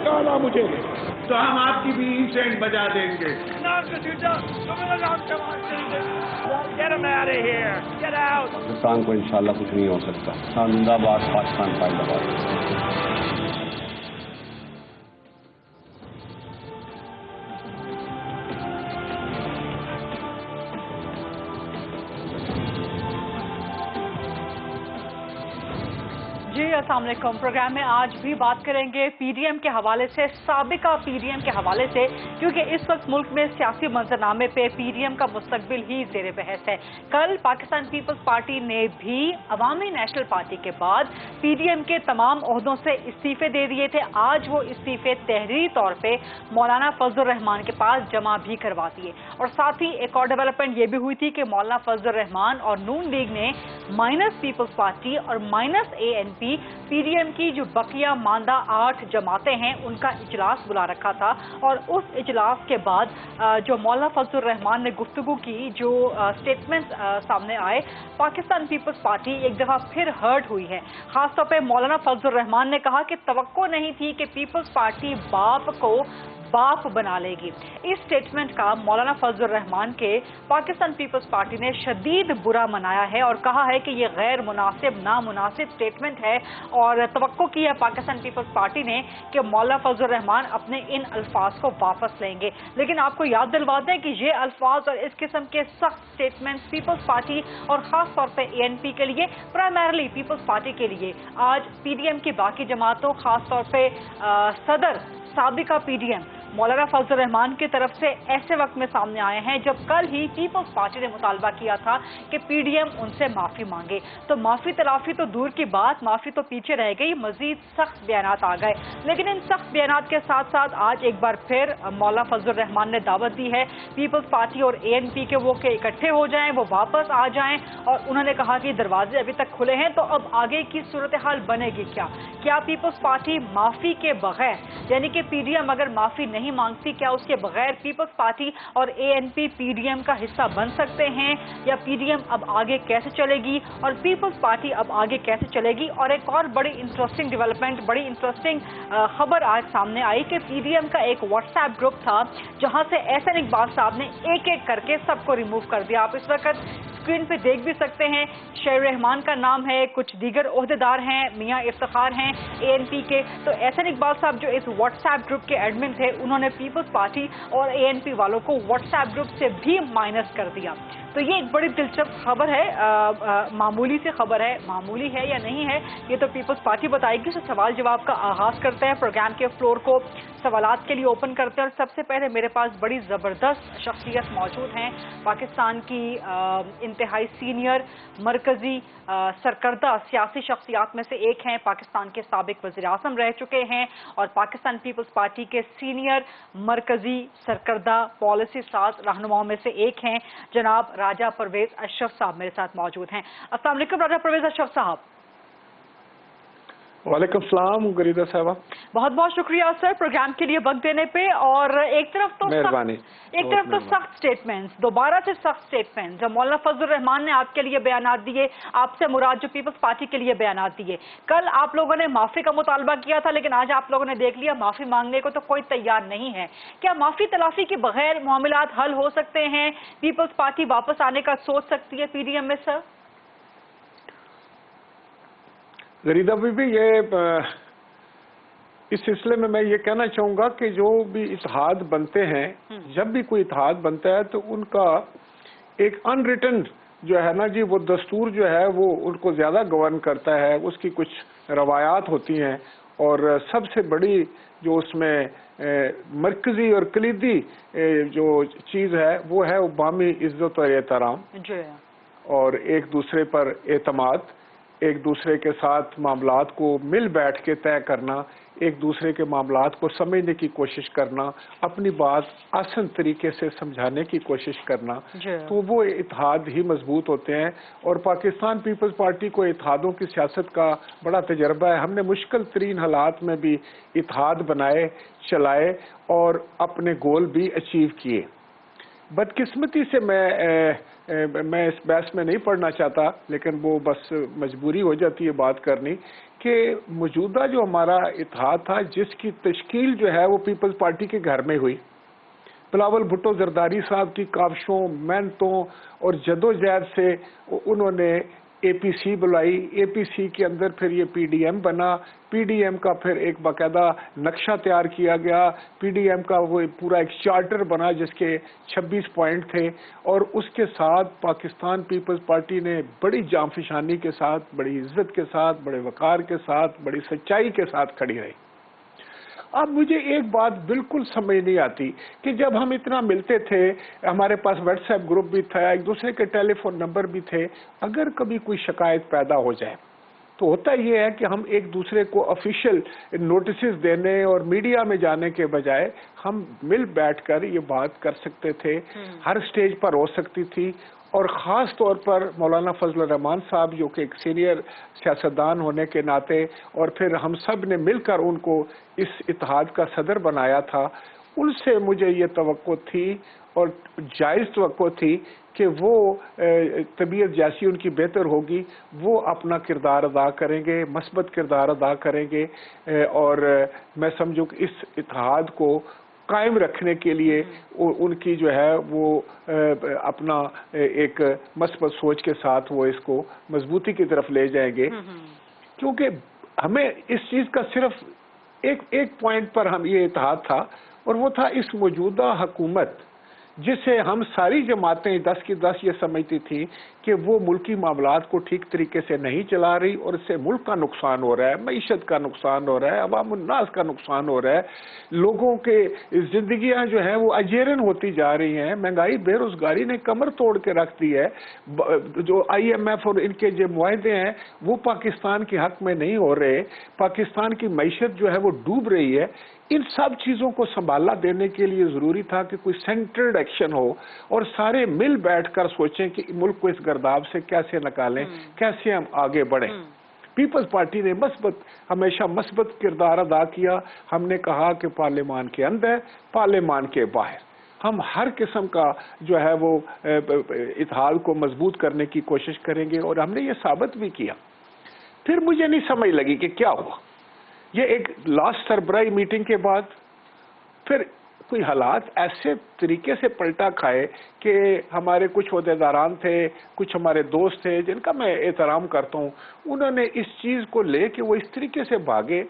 निकाला मुझे تو ہم آپ کی بھی سینڈ بجا دیں گے. پاکستان کو انشاءاللہ کچھ نہیں ہو سکتا. زندہ باد پاکستان زندہ باد. جی السلام علیکم. پروگرام میں آج بھی بات کریں گے پی ڈی ایم کے حوالے سے، سابقہ پی ڈی ایم کے حوالے سے، کیونکہ اس وقت ملک میں سیاسی منظرنامے پہ پی ڈی ایم کا مستقبل ہی زیر بحث ہے. کل پاکستان پیپلز پارٹی نے بھی عوامی نیشنل پارٹی کے بعد پی ڈی ایم کے تمام عہدوں سے استعفے دے دیے تھے. آج وہ استعفے تحریری طور پہ مولانا فضل الرحمان کے پاس جمع بھی کروا دیے. اور ساتھ ہی ایک اور ڈیولپمنٹ یہ بھی ہوئی تھی کہ مولانا فضل الرحمان اور نون لیگ نے مائنس پیپلز پارٹی اور minus A N P P D M کی جو بقیہ ماندہ 8 جماعتیں ہیں ان کا اجلاس بلا رکھا تھا. اور اس اجلاس کے بعد جو مولانا فضل الرحمان نے گفتگو کی، جو سٹیٹمنٹ سامنے آئے، پاکستان پیپلز پارٹی ایک دفعہ پھر ہرٹ ہوئی ہے. خاص طور پہ مولانا فضل الرحمان نے کہا کہ توقع نہیں تھی کہ پیپلز پارٹی باپ کو باپ بنا لے گی. اس سٹیٹمنٹ کا مولانا فضل الرحمان کے پاکستان پیپلز پارٹی نے شدید برا منایا ہے اور کہا ہے کہ یہ غیر مناسب، نامناسب سٹیٹمنٹ ہے، اور توقع کی ہے پاکستان پیپلز پارٹی نے کہ مولانا فضل الرحمان اپنے ان الفاظ کو واپس لیں گے. لیکن آپ کو یاد دلوا دیں کہ یہ الفاظ اور اس قسم کے سخت سٹیٹمنٹ پیپلز پارٹی اور خاص طور پہ اے این پی کے لیے، پرائمرلی پیپلز پارٹی کے لیے، آج پی ڈی ایم کی باقی جماعتوں، خاص طور پہ صدر سابقہ پی ڈی ایم مولانا فضل الرحمان کی طرف سے ایسے وقت میں سامنے آئے ہیں جب کل ہی پیپلز پارٹی نے مطالبہ کیا تھا کہ پی ڈی ایم ان سے معافی مانگے. تو معافی تلافی تو دور کی بات، معافی تو پیچھے رہ گئی، مزید سخت بیانات آ گئے. لیکن ان سخت بیانات کے ساتھ ساتھ آج ایک بار پھر مولانا فضل الرحمان نے دعوت دی ہے پیپلز پارٹی اور اے این پی کے وہ کہ اکٹھے ہو جائیں، وہ واپس آ جائیں. اور انہوں نے کہا کہ دروازے ابھی تک کھلے ہیں، تو اب آگے کی صورتحال بنے گی کیا پیپلز پارٹی معافی کے بغیر، یعنی کہ پی ڈی ایم اگر معافی نہیں مانگتی، کیا اس کے بغیر پیپلز پارٹی اور A N P P D M کا حصہ بن سکتے ہیں، یا پی ڈی ایم اب آگے کیسے چلے گی اور پیپلز پارٹی اب آگے کیسے چلے گی. اور ایک اور بڑی انٹرسٹنگ ڈیولپمنٹ، بڑی انٹرسٹنگ خبر آج سامنے آئی کہ پی ڈی ایم کا ایک واٹس ایپ گروپ تھا جہاں سے احسن اقبال صاحب نے ایک ایک کر کے سب کو ریموو کر دیا. آپ اس وقت اسکرین پہ دیکھ بھی سکتے ہیں، شیر رحمان کا نام ہے، کچھ دیگر عہدیدار ہیں، میاں افتخار ہیں اے این پی کے. تو احسن اقبال صاحب جو اس واٹس ایپ گروپ کے ایڈمن تھے، انہوں نے پیپلز پارٹی اور اے این پی والوں کو واٹس ایپ گروپ سے بھی مائنس کر دیا. تو یہ ایک بڑی دلچسپ خبر ہے، معمولی سی خبر ہے، معمولی ہے یا نہیں ہے یہ تو پیپلز پارٹی بتائے گی. سوال جواب کا آغاز کرتے ہیں، پروگرام کے فلور کو سوالات کے لیے اوپن کرتے ہیں. اور سب سے پہلے میرے پاس بڑی زبردست شخصیت موجود ہیں، پاکستان کی انتہائی سینئر مرکزی سرکردہ سیاسی شخصیات میں سے ایک ہیں، پاکستان کے سابق وزیر اعظم رہ چکے ہیں اور پاکستان پیپلز پارٹی کے سینئر مرکزی سرکردہ پالیسی ساز رہنماؤں میں سے ایک ہیں، جناب راجہ پرویز اشرف صاحب میرے ساتھ موجود ہیں. السلام علیکم راجہ پرویز اشرف صاحب. وعلیکم السلام غریدہ صاحبہ. بہت بہت شکریہ سر پروگرام کے لیے وقت دینے پہ. اور ایک طرف تو سخت سٹیٹمنٹس، دوبارہ سے سخت سٹیٹمنٹس جب مولانا فضل الرحمان نے آپ کے لیے بیانات دیے، آپ سے مراد جو پیپلز پارٹی کے لیے بیانات دیے. کل آپ لوگوں نے معافی کا مطالبہ کیا تھا، لیکن آج آپ لوگوں نے دیکھ لیا معافی مانگنے کو تو کوئی تیار نہیں ہے. کیا معافی تلافی کے بغیر معاملات حل ہو سکتے ہیں؟ پیپلز پارٹی واپس آنے کا سوچ سکتی ہے پی ڈی ایم میں سر؟ غریدہ بی یہ اس سلسلے میں یہ کہنا چاہوں گا کہ جو بھی اتحاد بنتے ہیں، جب بھی کوئی اتحاد بنتا ہے تو ان کا ایک ان ریٹن جو ہے نا جی، وہ دستور جو ہے وہ ان کو زیادہ گورن کرتا ہے. اس کی کچھ روایات ہوتی ہیں، اور سب سے بڑی جو اس میں مرکزی اور کلیدی جو چیز ہے وہ ہے باہمی عزت اور احترام، اور ایک دوسرے پر اعتماد، ایک دوسرے کے ساتھ معاملات کو مل بیٹھ کے طے کرنا، ایک دوسرے کے معاملات کو سمجھنے کی کوشش کرنا، اپنی بات آسان طریقے سے سمجھانے کی کوشش کرنا. تو وہ اتحاد ہی مضبوط ہوتے ہیں. اور پاکستان پیپلز پارٹی کو اتحادوں کی سیاست کا بڑا تجربہ ہے. ہم نے مشکل ترین حالات میں بھی اتحاد بنائے، چلائے اور اپنے گول بھی اچیو کیے. بدقسمتی سے میں मैं इस बहस में नहीं पढ़ना चाहता, लेकिन वो बस मजबूरी हो जाती है बात करनी कि मौजूदा जो हमारा इत्तेहाद था, जिसकी तश्कील जो है वो पीपल्स पार्टी के घर में हुई, बिलावल भुट्टो जरदारी साहब की काविशों, मेहनतों और जदोजहद से उन्होंने एपीसी बुलाई। एपीसी के अंदर फिर ये पीडीएम बना, पीडीएम का फिर एक बाकायदा नक्शा तैयार किया गया, पीडीएम का वो पूरा एक चार्टर बना जिसके 26 पॉइंट थे, और उसके साथ पाकिस्तान पीपल्स पार्टी ने बड़ी जांफशानी के साथ, बड़ी इज्जत के साथ, बड़े वकार के साथ, बड़ी सच्चाई के साथ खड़ी रही। अब मुझे एक बात बिल्कुल समझ नहीं आती कि जब हम इतना मिलते थे, हमारे पास व्हाट्सएप ग्रुप भी था, एक दूसरे के टेलीफोन नंबर भी थे, अगर कभी कोई शिकायत पैदा हो जाए तो होता ये है कि हम एक दूसरे को ऑफिशियल नोटिस देने और मीडिया में जाने के बजाय हम मिल बैठकर ये बात कर सकते थे, हर स्टेज पर हो सकती थी। और ख़ास तौर पर मौलाना फजल रहमान साहब जो कि एक सीनियर सियासतदान होने के नाते, और फिर हम सब ने मिलकर उनको इस इत्तेहाद का सदर बनाया था, उनसे मुझे ये तवक्को थी और जायज़ तवक्को थी कि वो तबीयत जैसी उनकी बेहतर होगी वो अपना किरदार अदा करेंगे, मस्बत किरदार अदा करेंगे, और मैं समझूँ कि इस इत्तेहाद को कायम रखने के लिए उनकी जो है वो अपना एक मस्बत सोच के साथ वो इसको मजबूती की तरफ ले जाएंगे। क्योंकि हमें इस चीज़ का सिर्फ एक पॉइंट पर हम ये इत्तेहाद था, और वो था इस मौजूदा हुकूमत जिसे हम सारी जमातें 10 की 10 ये समझती थी कि वो मुल्की मामलात को ठीक तरीके से नहीं चला रही, और इससे मुल्क का नुकसान हो रहा है, मईशत का नुकसान हो रहा है, अवामुन्नास का नुकसान हो रहा है, लोगों के जिंदगियां जो है वो अजेरन होती जा रही हैं, महंगाई बेरोजगारी ने कमर तोड़ के रख दी है, जो IMF और इनके जो मुआहदे हैं वो पाकिस्तान के हक में नहीं हो रहे, पाकिस्तान की मईशत जो है वो डूब रही है। इन सब चीज़ों को संभाला देने के लिए ज़रूरी था कि कोई सेंट्रल्ड एक्शन हो और सारे मिल बैठकर सोचें कि मुल्क को इस गर्दाब से कैसे निकालें, कैसे हम आगे बढ़ें। पीपल्स पार्टी ने हमेशा मस्बत किरदार अदा किया। हमने कहा कि पार्लियामान के अंदर, पार्लियामान के बाहर हम हर किस्म का जो है वो इत्तेहाद को मजबूत करने की कोशिश करेंगे, और हमने ये साबित भी किया। फिर मुझे नहीं समझ लगी कि क्या हुआ। ये एक लास्ट सरबराही मीटिंग के बाद फिर कोई हालात ऐसे तरीके से पलटा खाए कि हमारे कुछ ओहदेदारान थे, कुछ हमारे दोस्त थे जिनका मैं एहतराम करता हूँ, उन्होंने इस चीज़ को ले कि वो इस तरीके से भागे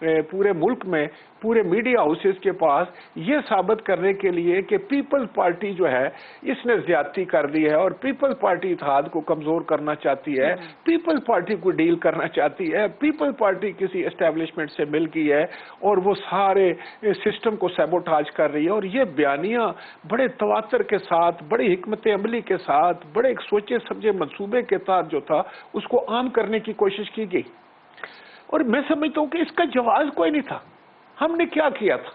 पूरे मुल्क में, पूरे मीडिया हाउसेस के पास, ये साबित करने के लिए कि पीपल्स पार्टी जो है इसने ज्यादती कर दी है और पीपल्स पार्टी इत्तेहाद को कमजोर करना चाहती है, पीपल्स पार्टी को डील करना चाहती है, पीपल्स पार्टी किसी एस्टेब्लिशमेंट से मिल गई है और वो सारे सिस्टम को सैबोटाज कर रही है। और ये बयानियां बड़े तवातर के साथ, बड़ी हिकमत अमली के साथ, बड़े एक सोचे समझे मंसूबे के तहत जो था उसको आम करने की कोशिश की गई। और मैं समझता हूँ कि इसका जवाब कोई नहीं था। हमने क्या किया था,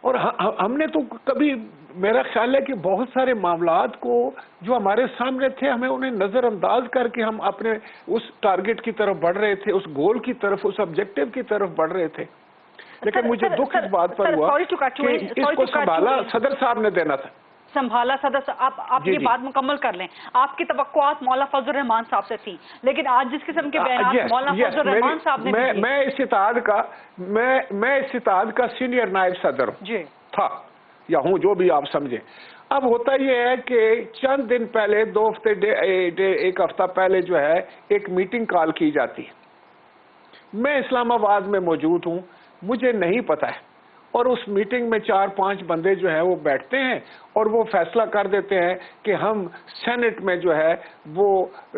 और हमने तो कभी, मेरा ख्याल है कि बहुत सारे मामलात को जो हमारे सामने थे हमें उन्हें नज़रअंदाज करके हम अपने उस टारगेट की तरफ बढ़ रहे थे, उस गोल की तरफ, उस ऑब्जेक्टिव की तरफ बढ़ रहे थे। लेकिन मुझे दुख इस बात पर हुआ कि इसको संभाला सदर साहब ने देना था। संभाला सदस्य, आप ये बात मुकम्मल कर लें। आपकी तवक्कुआत मौलाना फजल रहमान साहब से थी, लेकिन आज जिस किस्म के बयान मौलाना फजल रहमान साहब ने मैं इस इत्तेहाद का सीनियर नायब सदर था या हूं, जो भी आप समझे। अब होता यह है कि चंद दिन पहले, 2 हफ्ते, एक हफ्ता पहले जो है एक मीटिंग कॉल की जाती है। मैं इस्लामाबाद में मौजूद हूं, मुझे नहीं पता है, और उस मीटिंग में 4-5 बंदे जो है वो बैठते हैं और वो फैसला कर देते हैं कि हम सेनेट में जो है वो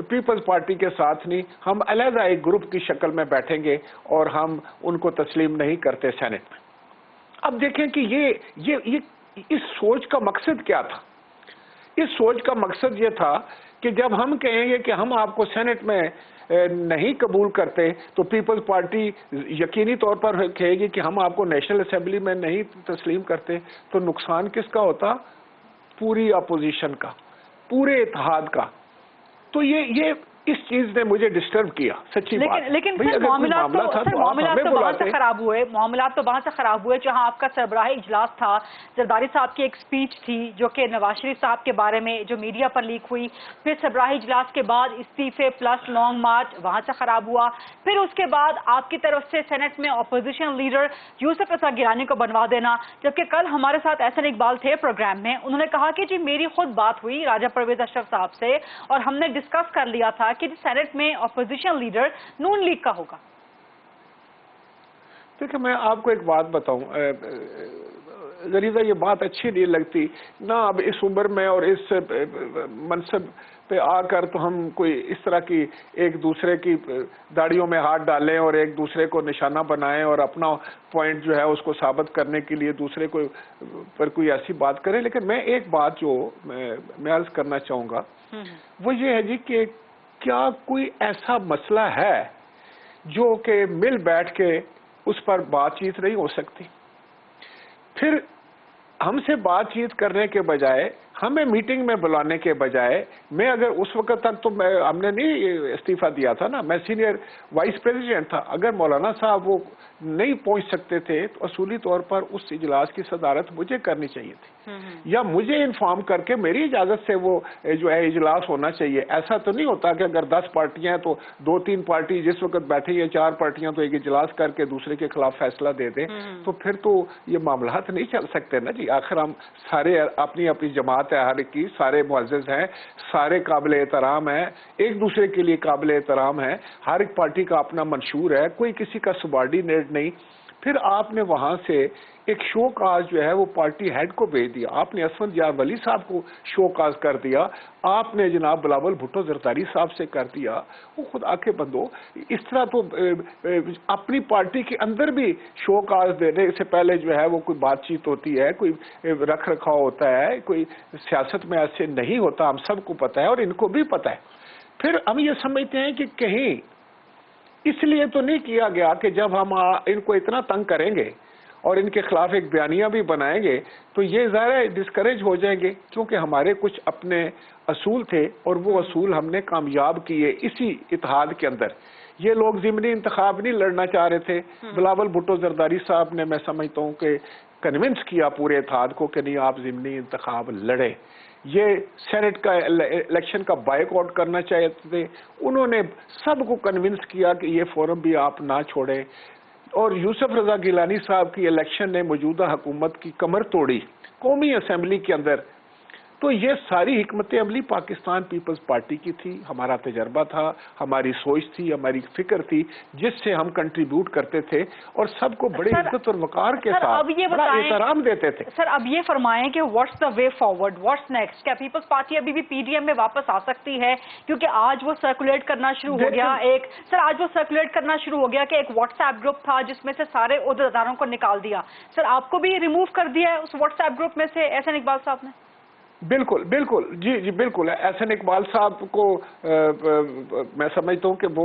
पीपल्स पार्टी के साथ नहीं, हम अलग एक ग्रुप की शक्ल में बैठेंगे और हम उनको तस्लीम नहीं करते सेनेट में। अब देखें कि ये इस सोच का मकसद क्या था। इस सोच का मकसद ये था कि जब हम कहेंगे कि हम आपको सेनेट में नहीं कबूल करते तो पीपल्स पार्टी यकीनी तौर पर कहेगी कि हम आपको नेशनल असेंबली में नहीं तस्लीम करते, तो नुकसान किसका होता? पूरी अपोजिशन का, पूरे इत्तेहाद का। तो ये इस चीज ने मुझे डिस्टर्ब किया, सच्ची बात। लेकिन भाई, सर अगर कोई मामला था तो आप हमें बुलाते। मामलात तो वहां से खराब हुए जहां आपका सरबराह इजलास था, जरदारी साहब की एक स्पीच थी जो कि नवाज शरीफ साहब के बारे में जो मीडिया पर लीक हुई, फिर सरबराह इजलास के बाद इस्तीफे प्लस लॉन्ग मार्च वहां से खराब हुआ, फिर उसके बाद आपकी तरफ से सेनेट में अपोजिशन लीडर यूसुफ रजा गिलानी को बनवा देना। जबकि कल हमारे साथ एहसन इकबाल थे प्रोग्राम में, उन्होंने कहा कि जी मेरी खुद बात हुई राजा परवेज अशरफ साहब से और हमने डिस्कस कर लिया था कि सेनेट में अपोजिशन लीडर नून लीग का होगा। देखिए, मैं आपको एक बात बताऊं, गरीदा, ये बात अच्छी नहीं लगती ना अब इस उम्र में और इस मनसब पे आकर तो हम कोई इस तरह की एक दूसरे की दाढ़ियों में हाथ डालें और एक दूसरे को निशाना बनाएं और अपना पॉइंट जो है उसको साबित करने के लिए दूसरे को पर कोई ऐसी बात करें। लेकिन मैं एक बात जो मैं अर्ज करना चाहूँगा वो ये है जी कि क्या कोई ऐसा मसला है जो कि मिल बैठ के उस पर बातचीत नहीं हो सकती? फिर हमसे बातचीत करने के बजाय, हमें मीटिंग में बुलाने के बजाय, मैं अगर उस वक्त तक तो हमने नहीं इस्तीफा दिया था ना, मैं सीनियर वाइस प्रेसिडेंट था। अगर मौलाना साहब वो नहीं पहुंच सकते थे तो असूली तौर पर उस इजलास की सदारत मुझे करनी चाहिए थी, या मुझे इन्फॉर्म करके मेरी इजाजत से वो जो है इजलास होना चाहिए। ऐसा तो नहीं होता कि अगर 10 पार्टियां हैं तो 2-3 पार्टी जिस वक्त बैठी है, 4 पार्टियां तो एक इजलास करके दूसरे के खिलाफ फैसला दे दें, तो फिर तो ये मामलात नहीं चल सकते ना जी। आखिर हम सारे अपनी अपनी जमात है, हर की सारे मुअज़्ज़िज़ हैं, सारे काबिल एहतराम हैं, एक दूसरे के लिए काबिल एहतराम है, हर एक पार्टी का अपना मंशूर है, कोई किसी का सबॉर्डिनेट नहीं। फिर आपने वहां से एक शोकाज जो है वो पार्टी हेड को भेज दिया, आपने असफंद यार वली साहब को शोकाज कर दिया, आपने जनाब बिलावल भुट्टो जरदारी साहब से कर दिया। वो खुद आके बंदो, इस तरह तो अपनी पार्टी के अंदर भी शोकाज देने से पहले जो है वो कोई बातचीत होती है, कोई रख रखाव होता है, कोई सियासत में ऐसे नहीं होता, हम सबको पता है और इनको भी पता है। फिर हम ये समझते हैं कि कहीं इसलिए तो नहीं किया गया कि जब हम इनको इतना तंग करेंगे और इनके खिलाफ एक बयानिया भी बनाएंगे तो ये ज़रा डिस्करेज हो जाएंगे, क्योंकि हमारे कुछ अपने असूल थे और वो असूल हमने कामयाब किए इसी इत्तेहाद के अंदर। ये लोग ज़िमनी इंतखाब नहीं लड़ना चाह रहे थे। बिलावल भुट्टो जरदारी साहब ने, मैं समझता हूँ कि कन्विंस किया पूरे इत्तेहाद को कि नहीं, आप ज़िमनी इंतखाब लड़े। ये सेनेट का इलेक्शन का बायकॉट करना चाहते थे, उन्होंने सबको कन्विंस किया कि ये फोरम भी आप ना छोड़ें। और यूसुफ रजा गिलानी साहब की इलेक्शन ने मौजूदा हुकूमत की कमर तोड़ी कौमी असम्बली के अंदर। तो ये सारी हिकमत अमली पाकिस्तान पीपल्स पार्टी की थी, हमारा तजर्बा था, हमारी सोच थी, हमारी फिक्र थी, जिससे हम कंट्रीब्यूट करते थे और सबको बड़े इज्जत और वकार के साथ बड़ा एहतराम देते थे। सर अब ये फरमाएं कि what's the way forward, what's next? क्या पीपल्स पार्टी अभी भी पीडीएम में वापस आ सकती है? क्योंकि आज वो सर्कुलेट करना शुरू हो गया आज वो सर्कुलेट करना शुरू हो गया कि एक व्हाट्सएप ग्रुप था जिसमें से सारे उहदेदारों को निकाल दिया। सर आपको भी रिमूव कर दिया है उस व्हाट्सएप ग्रुप में से एहसन इकबाल साहब ने? बिल्कुल बिल्कुल, जी बिल्कुल। एहसन इकबाल साहब को मैं समझता हूँ कि वो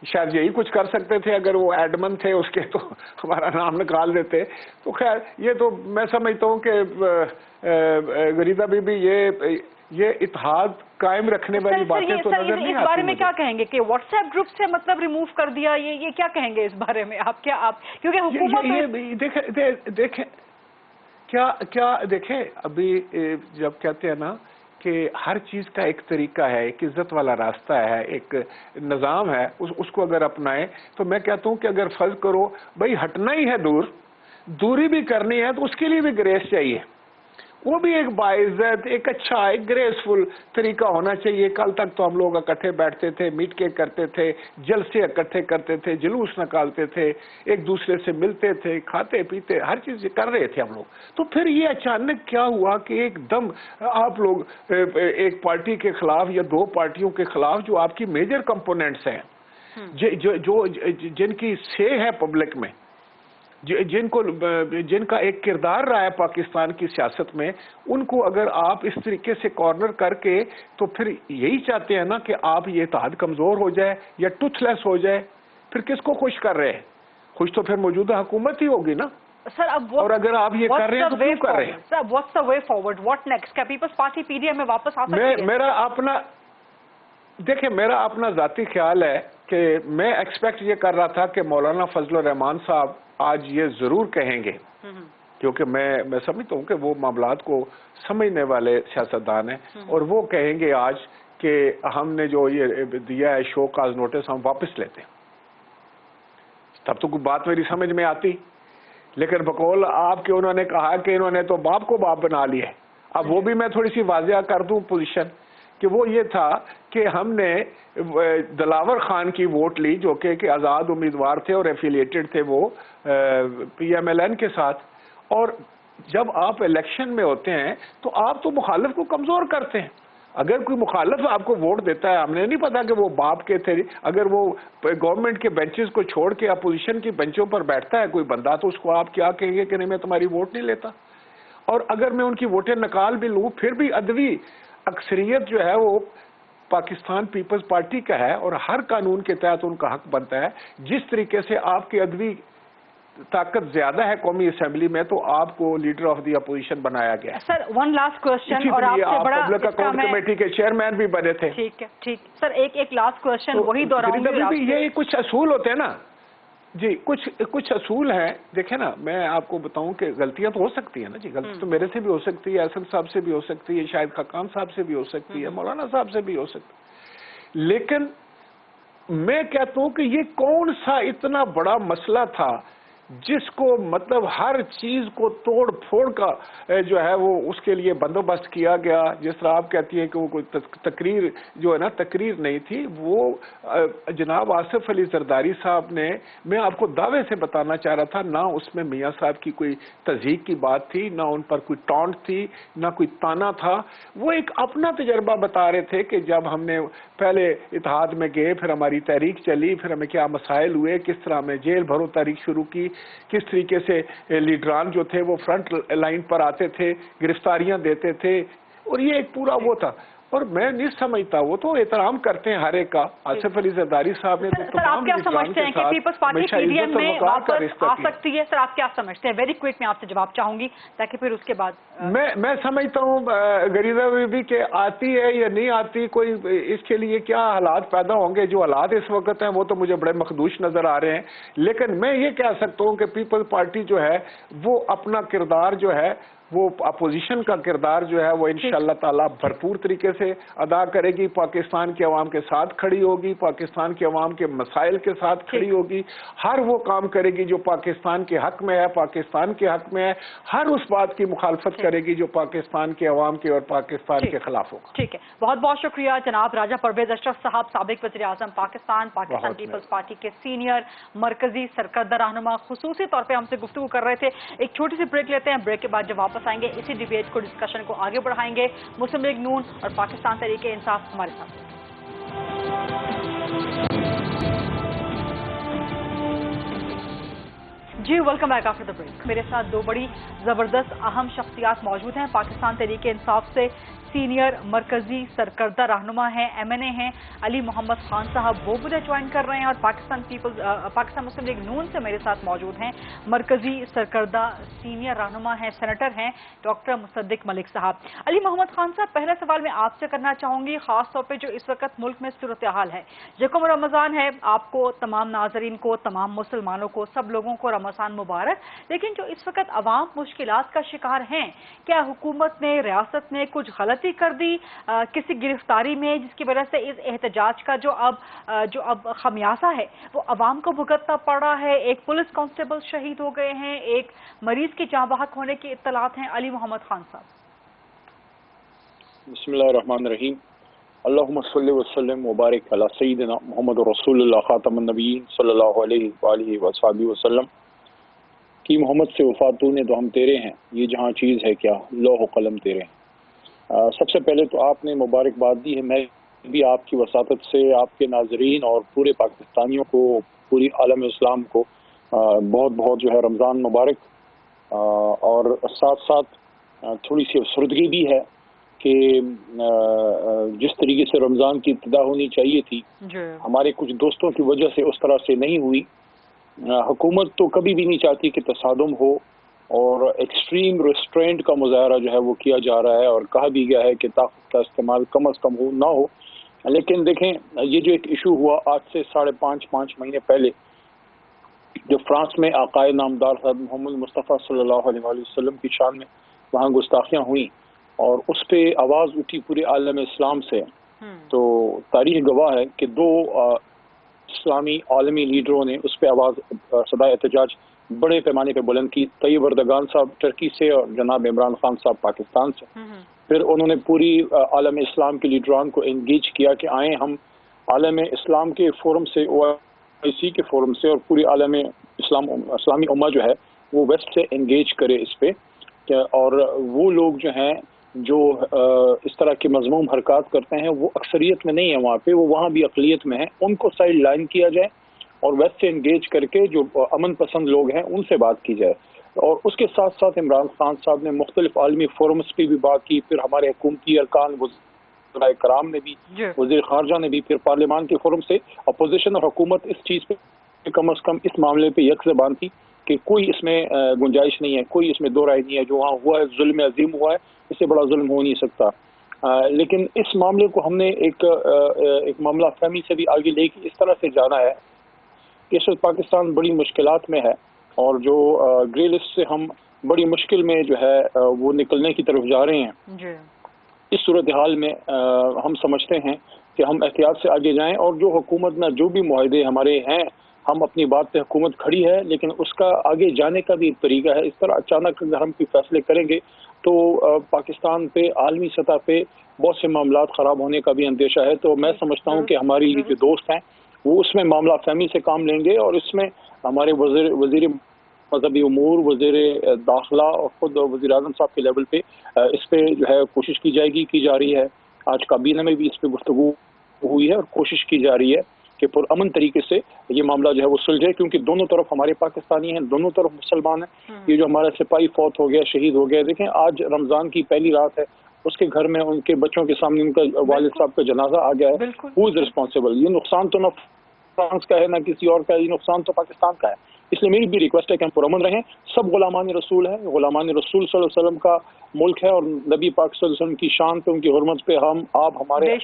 शायद यही कुछ कर सकते थे, अगर वो एडमन थे उसके तो हमारा नाम निकाल देते। तो खैर ये तो मैं समझता हूँ कि गरीदा बीबी ये इत्तेहाद कायम रखने वाली बातें तो नजर नहीं आती। इस बारे में क्या कहेंगे कि व्हाट्सएप ग्रुप से मतलब रिमूव कर दिया, ये क्या कहेंगे इस बारे में आप? क्योंकि हुकूमत देखें अभी जब कहते हैं ना कि हर चीज का एक तरीका है, एक इज्जत वाला रास्ता है, एक निज़ाम है, उसको अगर अपनाएं तो मैं कहता हूं कि अगर फर्ज करो भाई हटना ही है दूरी भी करनी है तो उसके लिए भी ग्रेस चाहिए, वो भी एक बाइज्जत, एक अच्छा, एक ग्रेसफुल तरीका होना चाहिए। कल तक तो हम लोग इकट्ठे बैठते थे, मीट के करते थे, जलसे इकट्ठे करते थे, जुलूस निकालते थे, एक दूसरे से मिलते थे, खाते पीते, हर चीज कर रहे थे हम लोग। तो फिर ये अचानक क्या हुआ कि एकदम आप लोग एक पार्टी के खिलाफ या 2 पार्टियों के खिलाफ जो आपकी मेजर कंपोनेंट्स हैं, जिनकी से है पब्लिक में, जिनका एक किरदार रहा है पाकिस्तान की सियासत में, उनको अगर आप इस तरीके से कॉर्नर करके, तो फिर यही चाहते हैं ना कि आप ये इत्तेहाद कमजोर हो जाए या टूथलेस हो जाए। फिर किसको खुश कर रहे हैं? खुश तो फिर मौजूदा हुकूमत ही होगी ना सर। अब और अगर आप ये कर रहे हैं तो क्यों कर रहे हैं? Sir what's the way forward, what next? क्या पीपल्स पार्टी पीडीएम में वापस आ सकती है? मेरा अपना دیکھیں میرا اپنا ذاتی خیال ہے کہ میں ایکسپیکٹ یہ کر رہا تھا کہ مولانا فضل الرحمان صاحب آج یہ ضرور کہیں گے، کیونکہ میں سمجھتا ہوں کہ وہ معاملات کو سمجھنے والے سیاستدان ہیں، اور وہ کہیں گے آج کہ ہم نے جو یہ دیا ہے شو کاز نوٹس ہم واپس لیتے ہیں۔ تب تو کوئی بات میری سمجھ میں آتی، لیکن بقول آپ کے انہوں نے کہا کہ انہوں نے تو باپ کو باپ بنا لیا ہے۔ اب وہ بھی میں تھوڑی سی واضح کر دوں پوزیشن کہ وہ یہ تھا کہ ہم نے دلاور خان کی ووٹ لی جو کہ آزاد امیدوار تھے اور ایفیلیٹڈ تھے وہ پی ایم ایل این کے ساتھ، اور جب آپ الیکشن میں ہوتے ہیں تو آپ تو مخالف کو کمزور کرتے ہیں۔ اگر کوئی مخالف آپ کو ووٹ دیتا ہے، ہم نے نہیں پتا کہ وہ باپ کے تھے، اگر وہ گورنمنٹ کے بینچز کو چھوڑ کے اپوزیشن کی بینچوں پر بیٹھتا ہے کوئی بندہ، تو اس کو آپ کیا کہیں گے کہ نہیں میں تمہاری ووٹ نہیں لیتا؟ اور اگر میں ان کی ووٹیں نکال بھی لوں پھر بھی ادوی اکثریت جو ہے وہ پاکستان پیپلز پارٹی کا ہے، اور ہر قانون کے تحت ان کا حق بنتا ہے۔ جس طریقے سے آپ کی ادوی طاقت زیادہ ہے قومی اسمبلی میں، تو آپ کو لیڈر آف دی اپوزیشن بنایا گیا ہے۔ سر ون لاسٹ کوشچن، اور آپ سے بڑا پبلک اکاؤنٹ کمیٹی کے چیئرمین بھی بنے تھے۔ ٹھیک ہے، ٹھیک سر، ایک لاسٹ کوشچن وہی دہراؤں گی۔ یہ کچھ اصول ہوتے ہیں نا جی، کچھ اصول ہیں۔ دیکھیں نا، میں آپ کو بتاؤں کہ غلطیاں تو ہو سکتی ہیں نا جی، غلطی تو میرے سے بھی ہو سکتی ہے، احسن صاحب سے بھی ہو سکتی ہے، شاید خاقان صاحب سے بھی ہو سکتی ہے، مولانا صاحب سے بھی ہو سکتی ہے، لیکن میں کہتا ہوں کہ یہ کون سا اتنا بڑا مسئلہ تھا جس کو مطلب ہر چیز کو توڑ پھوڑ کا جو ہے وہ اس کے لیے بندوبست کیا گیا۔ جس طرح آپ کہتی ہیں کہ وہ کوئی تقریر جو ہے نا تقریر نہیں تھی، وہ جناب آصف علی زرداری صاحب نے، میں آپ کو دعوے سے بتانا چاہ رہا تھا، نہ اس میں میاں صاحب کی کوئی تضحیق کی بات تھی، نہ ان پر کوئی ٹانٹ تھی، نہ کوئی تانا تھا۔ وہ ایک اپنا تجربہ بتا رہے تھے کہ جب ہم نے پہلے اتحاد میں گئے، پھر ہماری تحریک چلی، پھر ہمیں کیا مسائل ہوئے، کس طرح ہمیں جیل بھرو تحریک شروع کی، کس طریقے سے لیڈران جو تھے وہ فرنٹ لائن پر آتے تھے، گرفتاریاں دیتے تھے، اور یہ ایک پورا وہ تھا۔ اور میں نہیں سمجھتا، وہ تو احترام کرتے ہیں ہر ایک کا۔ آصف علی زرداری صاحب نے تو سر آپ کیا سمجھتے ہیں کہ Peoples Party P D M میں واپس آ سکتی ہے؟ سر آپ کیا سمجھتے ہیں؟ ویری کوئک میں آپ سے جواب چاہوں گی تاکہ پھر اس کے بعد میں سمجھتا ہوں غریزہ بی بی کہ آتی ہے یا نہیں آتی، کوئی اس کے لیے کیا حالات پیدا ہوں گے۔ جو حالات اس وقت ہیں وہ تو مجھے بڑے مخدوش نظر آ رہے ہیں، لیکن میں یہ کہہ سکتا ہوں کہ پیپلز پارٹی جو ہے وہ اپنا کردار جو ہے، وہ اپوزیشن کا کردار جو ہے وہ انشاءاللہ تعالیٰ بھرپور طریقے سے ادا کرے گی، پاکستان کے عوام کے ساتھ کھڑی ہوگی، پاکستان کے عوام کے مسائل کے ساتھ کھڑی ہوگی، ہر وہ کام کرے گی جو پاکستان کے حق میں ہے، پاکستان کے حق میں ہے، ہر اس بات کی مخالفت کرے گی جو پاکستان کے عوام کے اور پاکستان کے خلاف ہوگا۔ ٹھیک ہے، بہت بہت شکریہ جناب راجہ پرویز اشرف صاحب، سابق وزیر اعظم پاکستان پیپلز پارٹی کے سینئر مرکزی سرکردہ رہنما، خصوصی طور پہ ہم سے گفتگو کر رہے تھے۔ ایک چھوٹی سی بریک لیتے ہیں، بریک کے بعد جب واپس آئیں گے اسی ڈیبیٹ کو، ڈسکشن کو آگے بڑھائیں گے۔ مسلم لیگ نون اور پاکستان تحریک انصاف ہمارے ساتھ۔ جی welcome back after the break. میرے ساتھ دو بڑی زبردست اہم شخصیات موجود ہیں۔ پاکستان تحریک انصاف سے سینئر مرکزی سرکردہ رہنما ہیں، ایم این اے ہیں علی محمد خان صاحب، وہ مجھے جوائن کر رہے ہیں، اور پاکستان مسلم لیگ نون سے میرے ساتھ موجود ہیں مرکزی سرکردہ سینئر رہنما ہیں، سینیٹر ہیں ڈاکٹر مصدق ملک صاحب۔ علی محمد خان صاحب، پہلا سوال میں آپ سے کرنا چاہوں گی، خاص طور پہ جو اس وقت ملک میں صورتحال ہے، یکم رمضان ہے، آپ کو، تمام ناظرین کو، تمام مسلمانوں کو، سب لوگوں کو رمضان مبارک، لیکن جو اس وقت عوام مشکلات کا شکار ہیں، کیا حکومت نے، ریاست نے کچھ غلطی کر دی کسی گرفتاری میں، جس کی وجہ سے اس احتجاج کا جو اب خمیازہ ہے وہ عوام کو بھگتنا پڑ رہا ہے؟ ایک پولیس کانسٹیبل شہید ہو گئے ہیں، ایک مریض کی جاں بحق ہونے کی اطلاعات ہیں۔ علی محمد خان صاحب۔ بسم اللہ الرحمن الرحیم، اللہم صلی وسلم وبارک علی سیدنا محمد رسول اللہ خاتم النبیین صلی اللہ علیہ وآلہ وصحبہ وسلم۔ کی محمد سے وفات تو نے تو ہم تیرے ہیں، یہ جہاں چیز ہے کیا، لوح و قلم تیرے ہیں۔ سب سے پہلے تو آپ نے مبارکباد دی ہے، میں بھی آپ کی وساطت سے آپ کے ناظرین اور پورے پاکستانیوں کو، پوری عالم اسلام کو بہت بہت جو ہے رمضان مبارک، اور ساتھ ساتھ تھوڑی سی افسردگی بھی ہے کہ جس طریقے سے رمضان کی ابتدا ہونی چاہیے تھی ہمارے کچھ دوستوں کی وجہ سے اس طرح سے نہیں ہوئی۔ حکومت تو کبھی بھی نہیں چاہتی کہ تصادم ہو، اور ایکسٹریم ریسٹرینٹ کا مظاہرہ جو ہے وہ کیا جا رہا ہے، اور کہا بھی گیا ہے کہ طاقت کا استعمال کم از کم ہو نہ ہو، लेकिन देखें, ये जो एक इशू हुआ आज से 5.5 महीने पहले, जो फ्रांस में आकाए नामदार मोहम्मद मुस्तफ़ा सल्लल्लाहु अलैहि वसल्लम की शान में वहाँ गुस्ताखियाँ हुई और उस पर आवाज़ उठी पूरे आलम इस्लाम से, तो तारीख गवाह है कि 2 इस्लामी आलमी लीडरों ने उस पर आवाज़ सदा एहतजाज बड़े पैमाने पर बुलंद की। तैयब अर्दगान साहब टर्की से और जनाब इमरान खान साहब पाकिस्तान से। फिर उन्होंने पूरी आलम इस्लाम के लीडरान को एंगेज किया कि आएँ हम आलम इस्लाम के फोरम से, OIC के फोरम से और पूरी आलम इस्लामी उम्मा जो है वो वेस्ट से एंगेज करे इस पे। और वो लोग जो हैं जो इस तरह के मज़मूम हरकत करते हैं वो अक्सरियत में नहीं है वहाँ पे, वो वहाँ भी अक़लियत में है, उनको साइड लाइन किया जाए और वेस्ट से एंगेज करके जो अमन पसंद लोग हैं उनसे बात की जाए। और उसके साथ साथ इमरान खान साहब ने मुख्तलिफ आलमी फोरम्स पे भी बात की, फिर हमारे हुकूमती अरकान वज़ीर कराम ने भी, वज़ीर ख़ारजा ने भी, फिर पार्लियामान के फोरम से अपोजिशन और हुकूमत इस चीज़ पे कम अज़ कम इस मामले पे यकज़बान थी कि कोई इसमें गुंजाइश नहीं है, कोई इसमें दो राय नहीं है, जो वहाँ हुआ है जुल्म अजीम हुआ है, इससे बड़ा जुल्म हो नहीं सकता। लेकिन इस मामले को हमने एक मामला फहमी से भी आगे लेके इस तरह से जाना है कि इस वक्त पाकिस्तान बड़ी मुश्किलात में है और जो ग्रे लिस्ट से हम बड़ी मुश्किल में जो है वो निकलने की तरफ जा रहे हैं। इस सूरत हाल में हम समझते हैं कि हम एहतियात से आगे जाएं और जो हुकूमत ना जो भी मुआहदे हमारे हैं, हम अपनी बात पे हुकूमत खड़ी है, लेकिन उसका आगे जाने का भी एक तरीका है। इस तरह अचानक अगर हम कोई फैसले करेंगे तो पाकिस्तान पे आलमी सतह पे बहुत से मामला ख़राब होने का भी अंदेशा है। तो मैं समझता हूँ कि हमारी जो दोस्त हैं वो उसमें मामला फहमी से काम लेंगे और इसमें हमारे वज़ीर मज़हबी उमूर, वज़ीर दाखिला और ख़ुद वज़ीर आज़म साहब के लेवल पे इस पे जो है कोशिश की जाएगी, की जा रही है। आज काबीना में भी इस पे गुफ्तगू हुई है और कोशिश की जा रही है कि पुरअमन तरीके से ये मामला जो है वो सुलझे, क्योंकि दोनों तरफ हमारे पाकिस्तानी हैं, दोनों तरफ मुसलमान हैं। ये जो हमारा सिपाही फौत हो गया, शहीद हो गया, देखें आज रमज़ान की पहली रात है, उसके घर में उनके बच्चों के सामने उनका वालिद साहब का जनाजा आ गया है। Who is responsible? ये नुकसान तो ना फ्रांस का है ना किसी और का, ये नुकसान तो पाकिस्तान का है। इसलिए मेरी भी रिक्वेस्ट है कि हम पुरअमन रहें। सब गुलामान रसूल है, गुलामान रसूल सल्लल्लाहु अलैहि वसल्लम का मुल्क है और नबी पाक सल्लल्लाहु अलैहि वसल्लम की शान पे, उनकी हुर्मत पे हम आप हमारे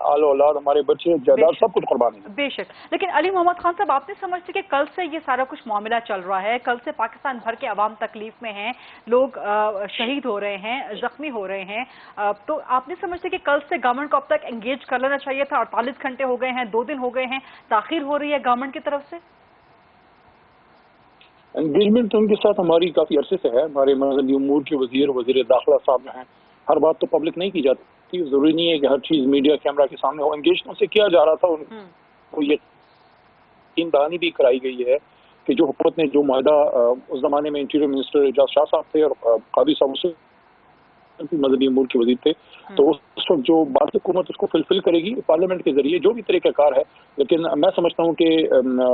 आलो औलाद, हमारे बच्चे, जायदाद सब कुछ कुर्बान है। बेशक। लेकिन अली मोहम्मद खान साहब, आप नहीं समझते कि कल से ये सारा कुछ मामला चल रहा है, कल से पाकिस्तान भर के अवाम तकलीफ में हैं, लोग शहीद हो रहे हैं, जख्मी हो रहे हैं, तो आप नहीं समझते कि कल से गवर्नमेंट को अब तक एंगेज कर लेना चाहिए था? 48 घंटे हो गए हैं, 2 दिन हो गए हैं, ताखिर हो रही है गवर्नमेंट की तरफ से। एंगेजमेंट तो उनके साथ हमारी काफ़ी अरसे से है। हमारे मज़हबी उमूर के वज़ीर दाखिला साहब जो हैं, हर बात तो पब्लिक नहीं की जाती, ज़रूरी नहीं है कि हर चीज़ मीडिया कैमरा के सामने हो। एंगेज उनसे किया जा रहा था, उनको यकीन दहानी भी कराई गई है कि जो हुकूमत ने जो माहदा उस ज़माने में इंटीरियर मिनिस्टर एजाज शाह साहब थे और कादी साहब मज़हबी उमूर के वज़ीर थे, तो उस वक्त जो बात हुकूमत उसको फुलफिल करेगी पार्लियामेंट के जरिए, जो भी तरीक़ाकार है। लेकिन मैं समझता हूँ कि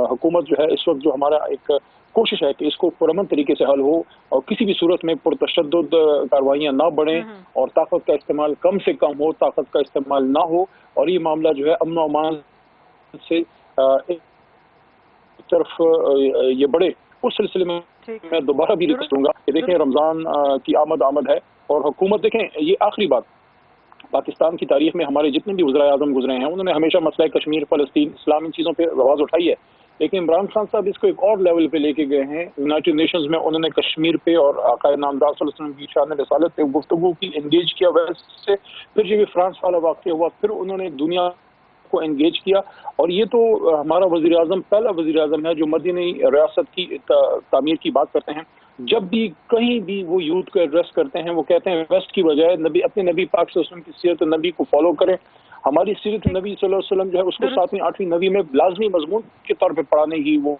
हुकूमत जो है इस वक्त जो हमारा एक कोशिश है कि इसको पुरअमन तरीके से हल हो और किसी भी सूरत में पुरतशद्दुद कार्रवाइयाँ ना बढ़ें और ताकत का इस्तेमाल कम से कम हो, ताकत का इस्तेमाल ना हो और ये मामला जो है अमन व अमान से एक तरफ ये बढ़े। उस सिलसिले में मैं दोबारा भी रिक्वेस्ट करूँगा कि देखें रमज़ान की आमद है और हुकूमत, देखें ये आखिरी बात, पाकिस्तान की तारीख में हमारे जितने भी वज़ीर आज़म गुजरे हैं उन्होंने हमेशा मसला कश्मीर, फ़लस्तीन, इस्लाम, इन चीज़ों पर आवाज़ उठाई है। लेकिन इमरान खान साहब इसको एक और लेवल पे लेके गए हैं। यूनाइटेड नेशंस में उन्होंने कश्मीर पे और आकाए नामदार सल्लल्लाहु अलैहि वसल्लम की शान रसालत पे गुफ्तगू की, एंगेज किया। वैसे फिर जब फ्रांस वाला वाक़या हुआ फिर उन्होंने दुनिया को एंगेज किया और ये तो हमारा वज़ीर आज़म पहला वज़ीर आज़म है जो मदीनी रियासत की तामीर की बात करते हैं। जब भी कहीं भी वो यूथ को एड्रेस करते हैं वो कहते हैं वेस्ट की बजाय अपने नबी पाक सल्लल्लाहु अलैहि वसल्लम की सीरत नबी को फॉलो करें। हमारी सीरत नबी सल्लल्लाहु अलैहि वसल्लम जो है उसको 7वीं 8वीं नबी में लाजमी मजमून के तौर पे पढ़ाने की वो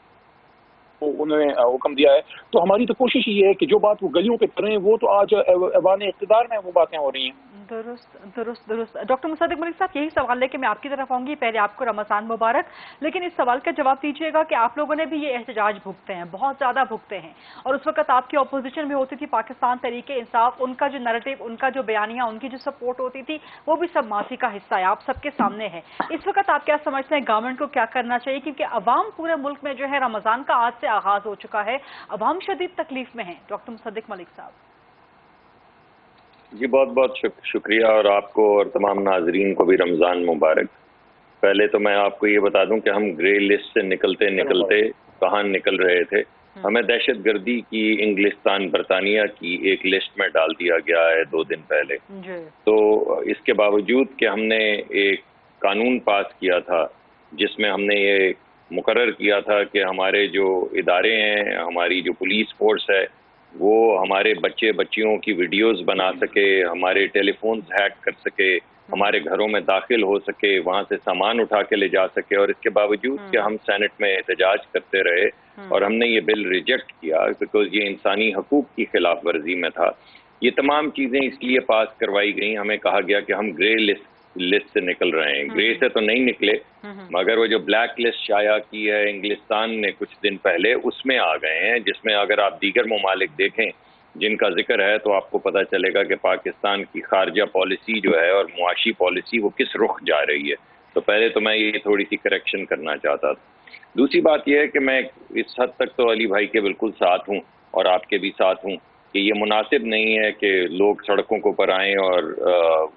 उन्होंने हुक्म दिया है। तो हमारी तो कोशिश ये है कि जो बात वो गलियों पे कर रहे हैं वो तो आज ऐवान इक़्तिदार में वो बातें हो रही हैं। दुरुस्त। डॉक्टर मुसद्दिक मलिक साहब, यही सवाल लेके मैं आपकी तरफ आऊंगी। पहले आपको रमज़ान मुबारक, लेकिन इस सवाल का जवाब दीजिएगा कि आप लोगों ने भी ये एहतजाज भुगते हैं, बहुत ज़्यादा भुगते हैं, और उस वक्त आपकी अपोजिशन में होती थी पाकिस्तान तहरीक इंसाफ, उनका जो नैरेटिव, उनका जो बयानियाँ, उनकी जो सपोर्ट होती थी वो भी सब मासी का हिस्सा है, आप सबके सामने है। इस वक्त आप क्या समझते हैं गवर्नमेंट को क्या करना चाहिए? क्योंकि अवाम पूरे मुल्क में जो है रमज़ान का आज से आगाज़ हो चुका है, अवाम शदीद तकलीफ में है। डॉक्टर मुसद्दिक मलिक साहब। जी बहुत बहुत शुक्रिया और आपको और तमाम नाजरीन को भी रमज़ान मुबारक। پہلے تو میں آپ کو یہ بتا دوں کہ ہم گرے لسٹ سے نکلتے نکلتے کہاں نکل رہے تھے. ہمیں دہشت گردی کی انگلستان برطانیہ کی ایک لسٹ میں ڈال دیا گیا ہے 2 دن پہلے. تو اس کے باوجود کہ ہم نے ایک قانون پاس کیا تھا جس میں ہم نے یہ مقرر کیا تھا کہ ہمارے جو ادارے ہیں، ہماری جو پولیس فورس ہے، وہ ہمارے بچیوں کی ویڈیوز بنا سکے، ہمارے ٹیلی فونز ہیک کر سکے، ہمارے گھروں میں داخل ہو سکے، وہاں سے سامان اٹھا کے لے جا سکے. اور اس کے باوجود کہ ہم سینٹ میں احتجاج کرتے رہے اور ہم نے یہ بل ریجیکٹ کیا بیکاز یہ انسانی حقوق کی خلاف ورزی میں تھا. یہ تمام چیزیں اس لیے پاس کروائی گئیں. ہمیں کہا گیا کہ ہم گرے لسٹ سے نکل رہے ہیں. گرے سے تو نہیں نکلے، مگر وہ جو بلیک لسٹ شائع کی ہے انگلستان نے کچھ دن پہلے، اس میں آ گئے ہیں، جس میں اگر آپ دیگر ممالک دیکھیں جن کا ذکر ہے تو آپ کو پتہ چلے گا کہ پاکستان کی خارجہ پالیسی جو ہے اور معاشی پالیسی وہ کس رخ جا رہی ہے. تو پہلے تو میں یہ تھوڑی سی کریکشن کرنا چاہتا تھا. دوسری بات یہ ہے کہ میں اس حد تک تو علی بھائی کے بالکل ساتھ ہوں اور آپ کے بھی ساتھ ہوں کہ یہ مناسب نہیں ہے کہ لوگ سڑکوں کو پر آئیں اور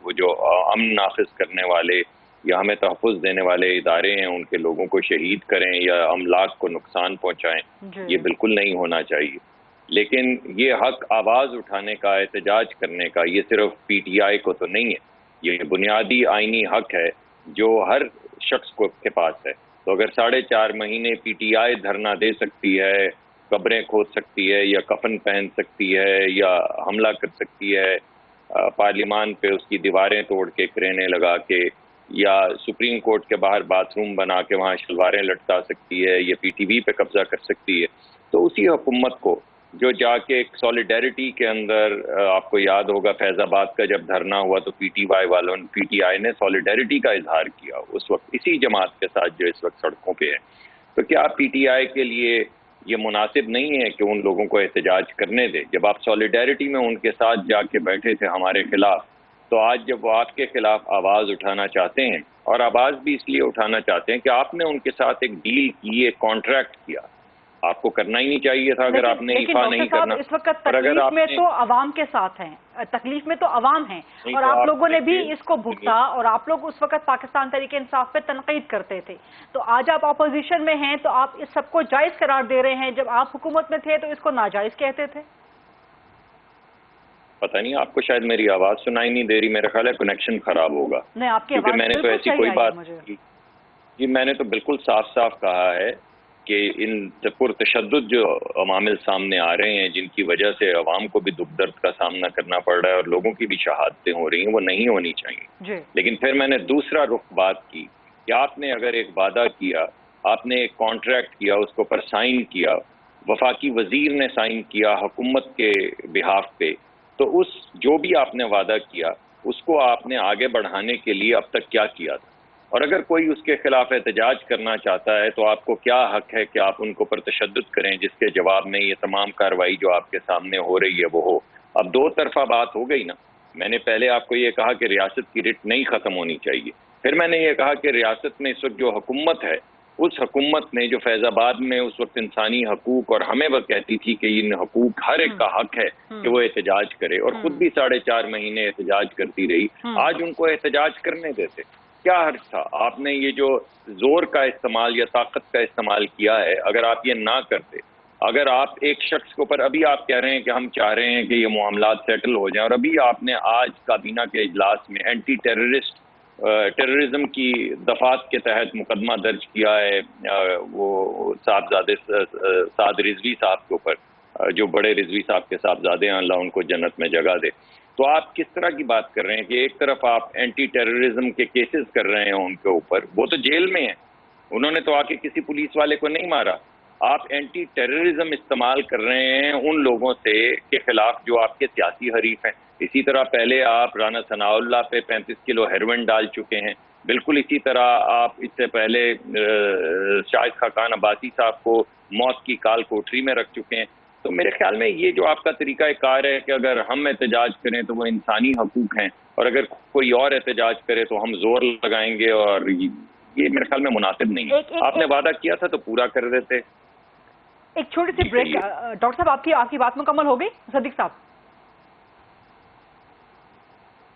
وہ جو امن نافذ کرنے والے یا ہمیں تحفظ دینے والے ادارے ہیں ان کے لوگوں کو شہید کریں یا املاک کو نقصان پہنچائیں. یہ بالکل نہیں ہونا چاہیے. لیکن یہ حق آواز اٹھانے کا، احتجاج کرنے کا، یہ صرف پی ٹی آئی کو تو نہیں ہے، یہ بنیادی آئینی حق ہے جو ہر شخص کے پاس ہے. تو اگر 4.5 مہینے پی ٹی آئی دھرنا دے سکتی ہے، قبریں کھود سکتی ہے یا کفن پہن سکتی ہے یا حملہ کر سکتی ہے پارلیمان پہ، اس کی دیواریں توڑ کے، کرینے لگا کے، یا سپریم کورٹ کے باہر باتھ روم بنا کے وہاں شلواریں لٹکا سکتی ہے یا پی ٹی وی پہ قبضہ کر سکتی ہے، تو اسی حکومت کو جو جا کے ایک سولیڈیرٹی کے اندر، آپ کو یاد ہوگا فیض آباد کا جب دھرنا ہوا تو پی ٹی آئی نے سولیڈیرٹی کا اظہار کیا اس وقت اسی جماعت کے ساتھ جو اس وقت سڑکوں پہ ہے. تو کیا پی ٹی آئی کے لیے یہ مناسب نہیں ہے کہ ان لوگوں کو احتجاج کرنے دے؟ جب آپ سولیڈیرٹی میں ان کے ساتھ جا کے بیٹھے تھے ہمارے خلاف، تو آج جب وہ آپ کے خلاف آواز اٹھانا چاہتے ہیں، اور آواز بھی اس لیے اٹھانا چاہتے ہیں کہ آپ نے ان کے ساتھ ایک ڈیل کی، ایک کانٹریکٹ کیا، آپ کو کرنا ہی نہیں چاہیے تھا اگر آپ نے ایفا نہیں کرنا. اس وقت تکلیف میں تو عوام کے ساتھ ہیں، تکلیف میں تو عوام ہیں، اور آپ لوگوں نے بھی اس کو بھگتا، اور آپ لوگ اس وقت پاکستان تحریک انصاف پہ تنقید کرتے تھے. تو آج آپ اپوزیشن میں ہیں تو آپ اس سب کو جائز قرار دے رہے ہیں، جب آپ حکومت میں تھے تو اس کو ناجائز کہتے تھے. پتہ نہیں، آپ کو شاید میری آواز سنائی نہیں دے رہی، میرا خیال ہے کنیکشن خراب ہوگا. نہیں، آپ کی آواز میں نے تو ایسی کوئی بات کی جی، میں نے تو بالکل صاف صاف کہا ہے کہ ان پرتشدد جو عوامل سامنے آ رہے ہیں جن کی وجہ سے عوام کو بھی دکھ درد کا سامنا کرنا پڑ رہا ہے اور لوگوں کی بھی شہادتیں ہو رہی ہیں، وہ نہیں ہونی چاہیے. لیکن پھر میں نے دوسرا رخ بات کی کہ آپ نے اگر ایک وعدہ کیا، آپ نے ایک کانٹریکٹ کیا، اس کو پر سائن کیا، وفاقی وزیر نے سائن کیا حکومت کے بہاف پہ، تو اس جو بھی آپ نے وعدہ کیا اس کو آپ نے آگے بڑھانے کے لیے اب تک کیا کیا تھا؟ اور اگر کوئی اس کے خلاف احتجاج کرنا چاہتا ہے تو آپ کو کیا حق ہے کہ آپ ان کو پر تشدد کریں جس کے جواب میں یہ تمام کارروائی جو آپ کے سامنے ہو رہی ہے وہ ہو؟ اب 2 طرفہ بات ہو گئی نا. میں نے پہلے آپ کو یہ کہا کہ ریاست کی رٹ نہیں ختم ہونی چاہیے، پھر میں نے یہ کہا کہ ریاست میں اس وقت جو حکومت ہے، اس حکومت نے جو فیض آباد میں اس وقت انسانی حقوق، اور ہمیں وہ کہتی تھی کہ ان حقوق ہر ایک کا حق ہے کہ وہ احتجاج کرے، اور خود بھی 4.5 مہینے احتجاج کرتی رہی، آج ان کو احتجاج کرنے دیتے. کیا حرج تھا؟ آپ نے یہ جو زور کا استعمال یا طاقت کا استعمال کیا ہے، اگر آپ یہ نہ کرتے، اگر آپ ایک شخص کے اوپر، ابھی آپ کہہ رہے ہیں کہ ہم چاہ رہے ہیں کہ یہ معاملات سیٹل ہو جائیں، اور ابھی آپ نے آج کابینہ کے اجلاس میں اینٹی ٹیررزم کی دفعات کے تحت مقدمہ درج کیا ہے وہ صاحبزادے سعد رضوی صاحب کے اوپر، جو بڑے رضوی صاحب کے صاحبزادے ہیں، اللہ ان کو جنت میں جگہ دے. تو آپ کس طرح کی بات کر رہے ہیں کہ ایک طرف آپ اینٹی ٹیررزم کے کیسز کر رہے ہیں ان کے اوپر، وہ تو جیل میں ہیں، انہوں نے تو آ کے کسی پولیس والے کو نہیں مارا. آپ اینٹی ٹیررزم استعمال کر رہے ہیں ان لوگوں سے کے خلاف جو آپ کے سیاسی حریف ہیں. اسی طرح پہلے آپ رانا ثناء اللہ پہ 35 کلو ہیروئن ڈال چکے ہیں. بالکل اسی طرح آپ اس سے پہلے شاہد خاقان عباسی صاحب کو موت کی کال کوٹری میں رکھ چکے ہیں. تو میرے خیال میں یہ جو آپ کا طریقہ کار ہے کہ اگر ہم احتجاج کریں تو وہ انسانی حقوق ہیں، اور اگر کوئی اور احتجاج کرے تو ہم زور لگائیں گے، اور یہ میرے خیال میں مناسب نہیں ہے. آپ نے وعدہ کیا تھا تو پورا کر دیتے. ایک چھوٹی سی بریک. ڈاکٹر صاحب آپ کی بات مکمل ہو گئی؟ صدیق صاحب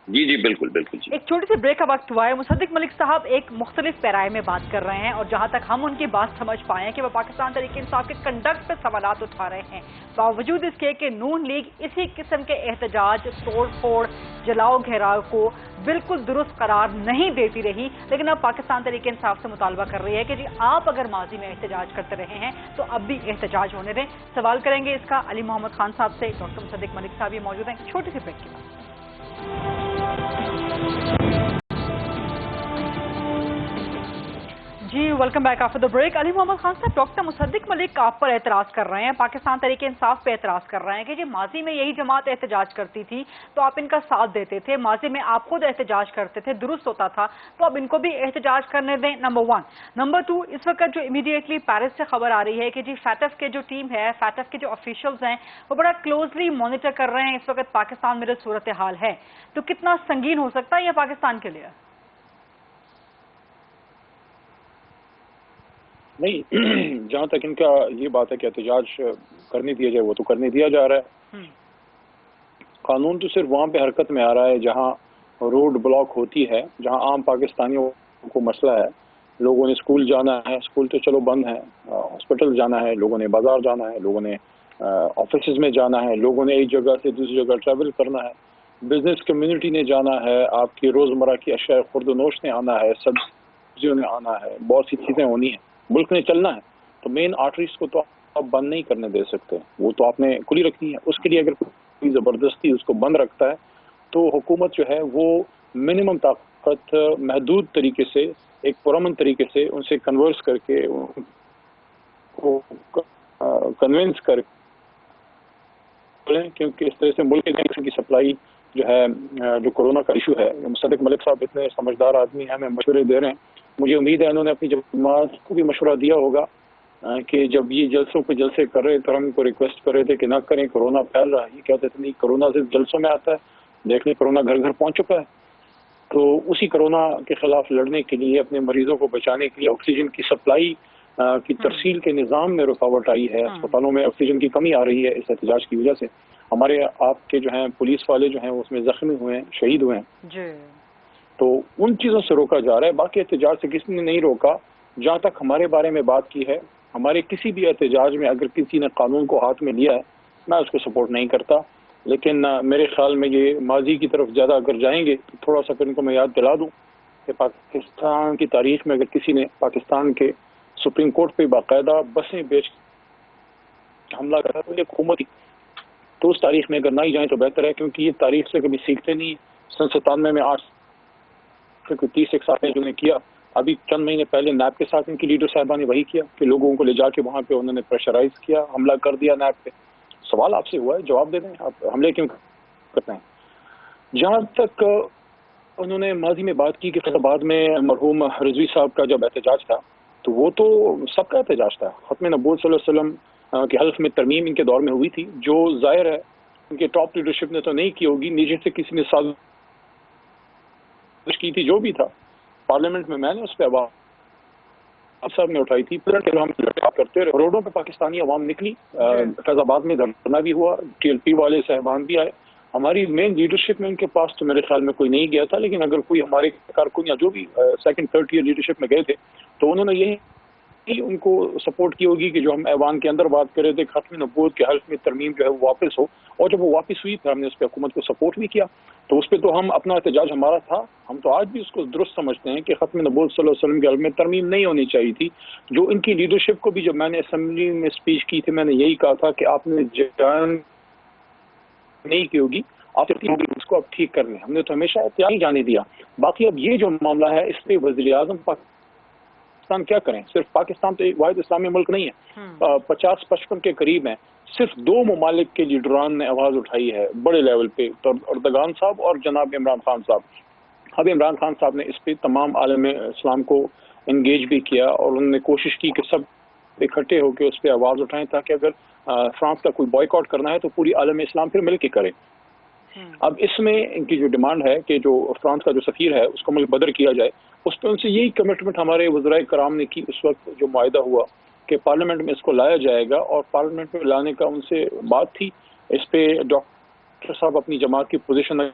जी जी बिल्कुल बिल्कुल जी। एक छोटी सी ब्रेक का वक्त हुआ है। मुसद्दिक मलिक साहब एक मुख्तलिफ पैराए में बात कर रहे हैं और जहां तक हम उनकी बात समझ पाए हैं कि वो पाकिस्तान तहरीक इंसाफ के कंडक्ट पे सवालात उठा रहे हैं, बावजूद इसके कि नून लीग इसी किस्म के एहतजाज, तोड़ फोड़, जलाओ घेराव को बिल्कुल दुरुस्त करार नहीं देती रही, लेकिन अब पाकिस्तान तहरीक इंसाफ से मुतालबा कर रही है कि जी आप अगर माजी में एहतजाज करते रहे हैं तो अब भी एहतजाज होने दें। सवाल करेंगे इसका अली मोहम्मद खान साहब से। डॉक्टर मुसद्दिक मलिक साहब ये मौजूद हैं। छोटी सी ब्रेक के बाद जी, welcome back after the break. Ali Mohammad Khan साहब, डॉक्टर मुसद्दिक मलिक आप पर एतराज कर रहे हैं, पाकिस्तान तहरीक इंसाफ पे एतराज कर रहे हैं कि जी माजी में यही जमात एहतजाज करती थी तो आप इनका साथ देते थे, माजी में आप खुद एहतजाज करते थे, दुरुस्त होता था, तो अब इनको भी एहतजाज करने दें, नंबर 1। नंबर 2, इस वक्त जो इमीडिएटली पेरिस से खबर आ रही है कि जी फैटफ के जो टीम है, फैटफ के जो ऑफिशियल्स हैं वो बड़ा क्लोजली मॉनिटर कर रहे हैं इस वक्त पाकिस्तान में जो सूरत हाल है, तो कितना संगीन हो सकता है यह पाकिस्तान के लिए? नहीं, जहाँ तक इनका ये बात है कि एहतजाज करने दिया जाए, वो तो करने दिया जा रहा है। कानून तो सिर्फ वहाँ पे हरकत में आ रहा है जहाँ रोड ब्लॉक होती है, जहाँ आम पाकिस्तानियों को मसला है। लोगों ने स्कूल जाना है, स्कूल तो चलो बंद है, हॉस्पिटल जाना है, लोगों ने बाजार जाना है, लोगों ने ऑफिस में जाना है, लोगों ने एक जगह से दूसरी जगह ट्रैवल करना है, बिजनेस कम्युनिटी ने जाना है, आपकी रोज़मर्रा की अशिया खुर्दनोश ने आना है, सब्जियों ने आना है, बहुत सी चीज़ें होनी है, मुल्क ने चलना है। तो मेन आर्टरीज को तो आप बंद नहीं करने दे सकते, वो तो आपने खुली रखनी है। उसके लिए अगर कोई ज़बरदस्ती उसको बंद रखता है तो हुकूमत जो है वो मिनिमम ताकत महदूद तरीके से, एक पुरअमन तरीके से उनसे कन्वर्स करके, उनको कन्विंस कर, क्योंकि इस तरह से मुल्क के की सप्लाई जो है, जो कोरोना का इशू है, मुसद्दिक मलिक साहब इतने समझदार आदमी हैं, हमें मशवरे दे रहे हैं। मुझे उम्मीद है उन्होंने अपनी जमात को भी मशवरा दिया होगा कि जब ये जलसों पे जलसे कर रहे तो हम इनको रिक्वेस्ट कर रहे थे कि ना करें, कोरोना फैल रहा है। ये कहते थे नहीं, कोरोना सिर्फ जलसों में आता है, देख लें कोरोना घर घर पहुंच चुका है। तो उसी कोरोना के खिलाफ लड़ने के लिए, अपने मरीजों को बचाने के लिए ऑक्सीजन की सप्लाई की तरसील के निज़ाम में रुकावट आई है, अस्पतालों में ऑक्सीजन की कमी आ रही है इस एहतजाज की वजह से। हमारे आपके जो हैं पुलिस वाले जो हैं उसमें जख्मी हुए हैं, शहीद हुए हैं। तो उन चीज़ों से रोका जा रहा है, बाकी एहतजाज से किसी ने नहीं रोका। जहाँ तक हमारे बारे में बात की है, हमारे किसी भी एहतजाज में अगर किसी ने कानून को हाथ में लिया है, मैं उसको सपोर्ट नहीं करता। लेकिन मेरे ख्याल में ये माजी की तरफ ज़्यादा अगर जाएंगे तो थोड़ा सा इनको मैं याद दिला दूँ कि पाकिस्तान की तारीख में अगर किसी ने पाकिस्तान के सुप्रीम कोर्ट पे बाकायदा बसें बेच हमला करा तो ये हुकूमत, तो उस तारीख में अगर ना ही जाए तो बेहतर है, क्योंकि ये तारीख से कभी सीखते नहीं। सन 97 में 8 से 31 साल जो ने किया, अभी चंद महीने पहले नैब के साथ इनकी लीडर साहिबा ने वही किया कि लोगों को ले जाके वहाँ पे उन्होंने प्रेशराइज किया, हमला कर दिया नैब पे। सवाल आपसे हुआ है, जवाब दे दें, आप हमले क्यों करते हैं? जहाँ तक उन्होंने माजी में बात की कि फैसलाबाद में मरहूम रिजवी साहब का जब एहतजाज था, तो वो तो सबका एहतजाज था। खत्म नबूवत सल्लल्लाहु अलैहि वसल्लम के हल्फ में तरमीम इनके दौर में हुई थी, जो जाहिर है उनके टॉप लीडरशिप ने तो नहीं की होगी, नीचे से किसी ने साजिश की थी। जो भी था, पार्लियामेंट में मैंने उस पर आवाज साहब ने उठाई थी, हम करते रहे, रोडों पे पाकिस्तानी अवाम निकली, फैजाबाद में धरना भी हुआ, TLP वाले साहबान भी आए। हमारी मेन लीडरशिप में उनके पास तो मेरे ख्याल में कोई नहीं गया था, लेकिन अगर कोई हमारे कारकुन या जो भी सेकंड थर्ड ईयर लीडरशिप में गए थे तो उन्होंने यही उनको सपोर्ट की होगी कि जो हम ऐवान के अंदर बात कर रहे थे, खत्म नबूवत के हल्फ में तरमीम जो है वो वापस हो। और जब वो वापस हुई फिर हमने उस पर हुकूमत को सपोर्ट भी किया, तो उस पर तो हम अपना एहतजाज हमारा था। हम तो आज भी उसको दुरुस्त समझते हैं कि खत्म नबूवत सल्लल्लाहु अलैहि वसल्लम के हल्फ में तरमीम नहीं होनी चाहिए थी। जो इनकी लीडरशिप को भी जब मैंने असेंबली में स्पीच की थी, मैंने यही कहा था कि आपने जान नहीं की होगी, आप उसको अब ठीक कर लें। हमने तो हमेशा एहतियात ही जाने दिया। बाकी अब ये जो मामला है, इस पर वज़ीर-ए-आज़म पाकिस्तान क्या करें? सिर्फ पाकिस्तान तो एक वाहिद इस्लामी मुल्क नहीं है, 50-55 के करीब हैं। सिर्फ 2 ममालिक के लीडरान ने आवाज़ उठाई है बड़े लेवल पे, तो अर्दगान साहब और जनाब इमरान खान साहब। अब इमरान खान साहब ने इस पे तमाम आलम इस्लाम को इंगेज भी किया और उन्होंने कोशिश की कि सब इकट्ठे होकर उस पर आवाज़ उठाएं, ताकि अगर फ्रांस का कोई बॉयकॉट करना है तो पूरी आलम इस्लाम फिर मिल के करे। अब इसमें इनकी जो डिमांड है कि जो फ्रांस का जो सफीर है उसको मुल्क बदर किया जाए, उस पर उनसे यही कमिटमेंट हमारे वज़राए कराम ने की उस वक्त जो मुआहिदा हुआ कि पार्लियामेंट में इसको लाया जाएगा, और पार्लियामेंट में लाने का उनसे बात थी। इस पे डॉक्टर साहब अपनी जमात की पोजीशन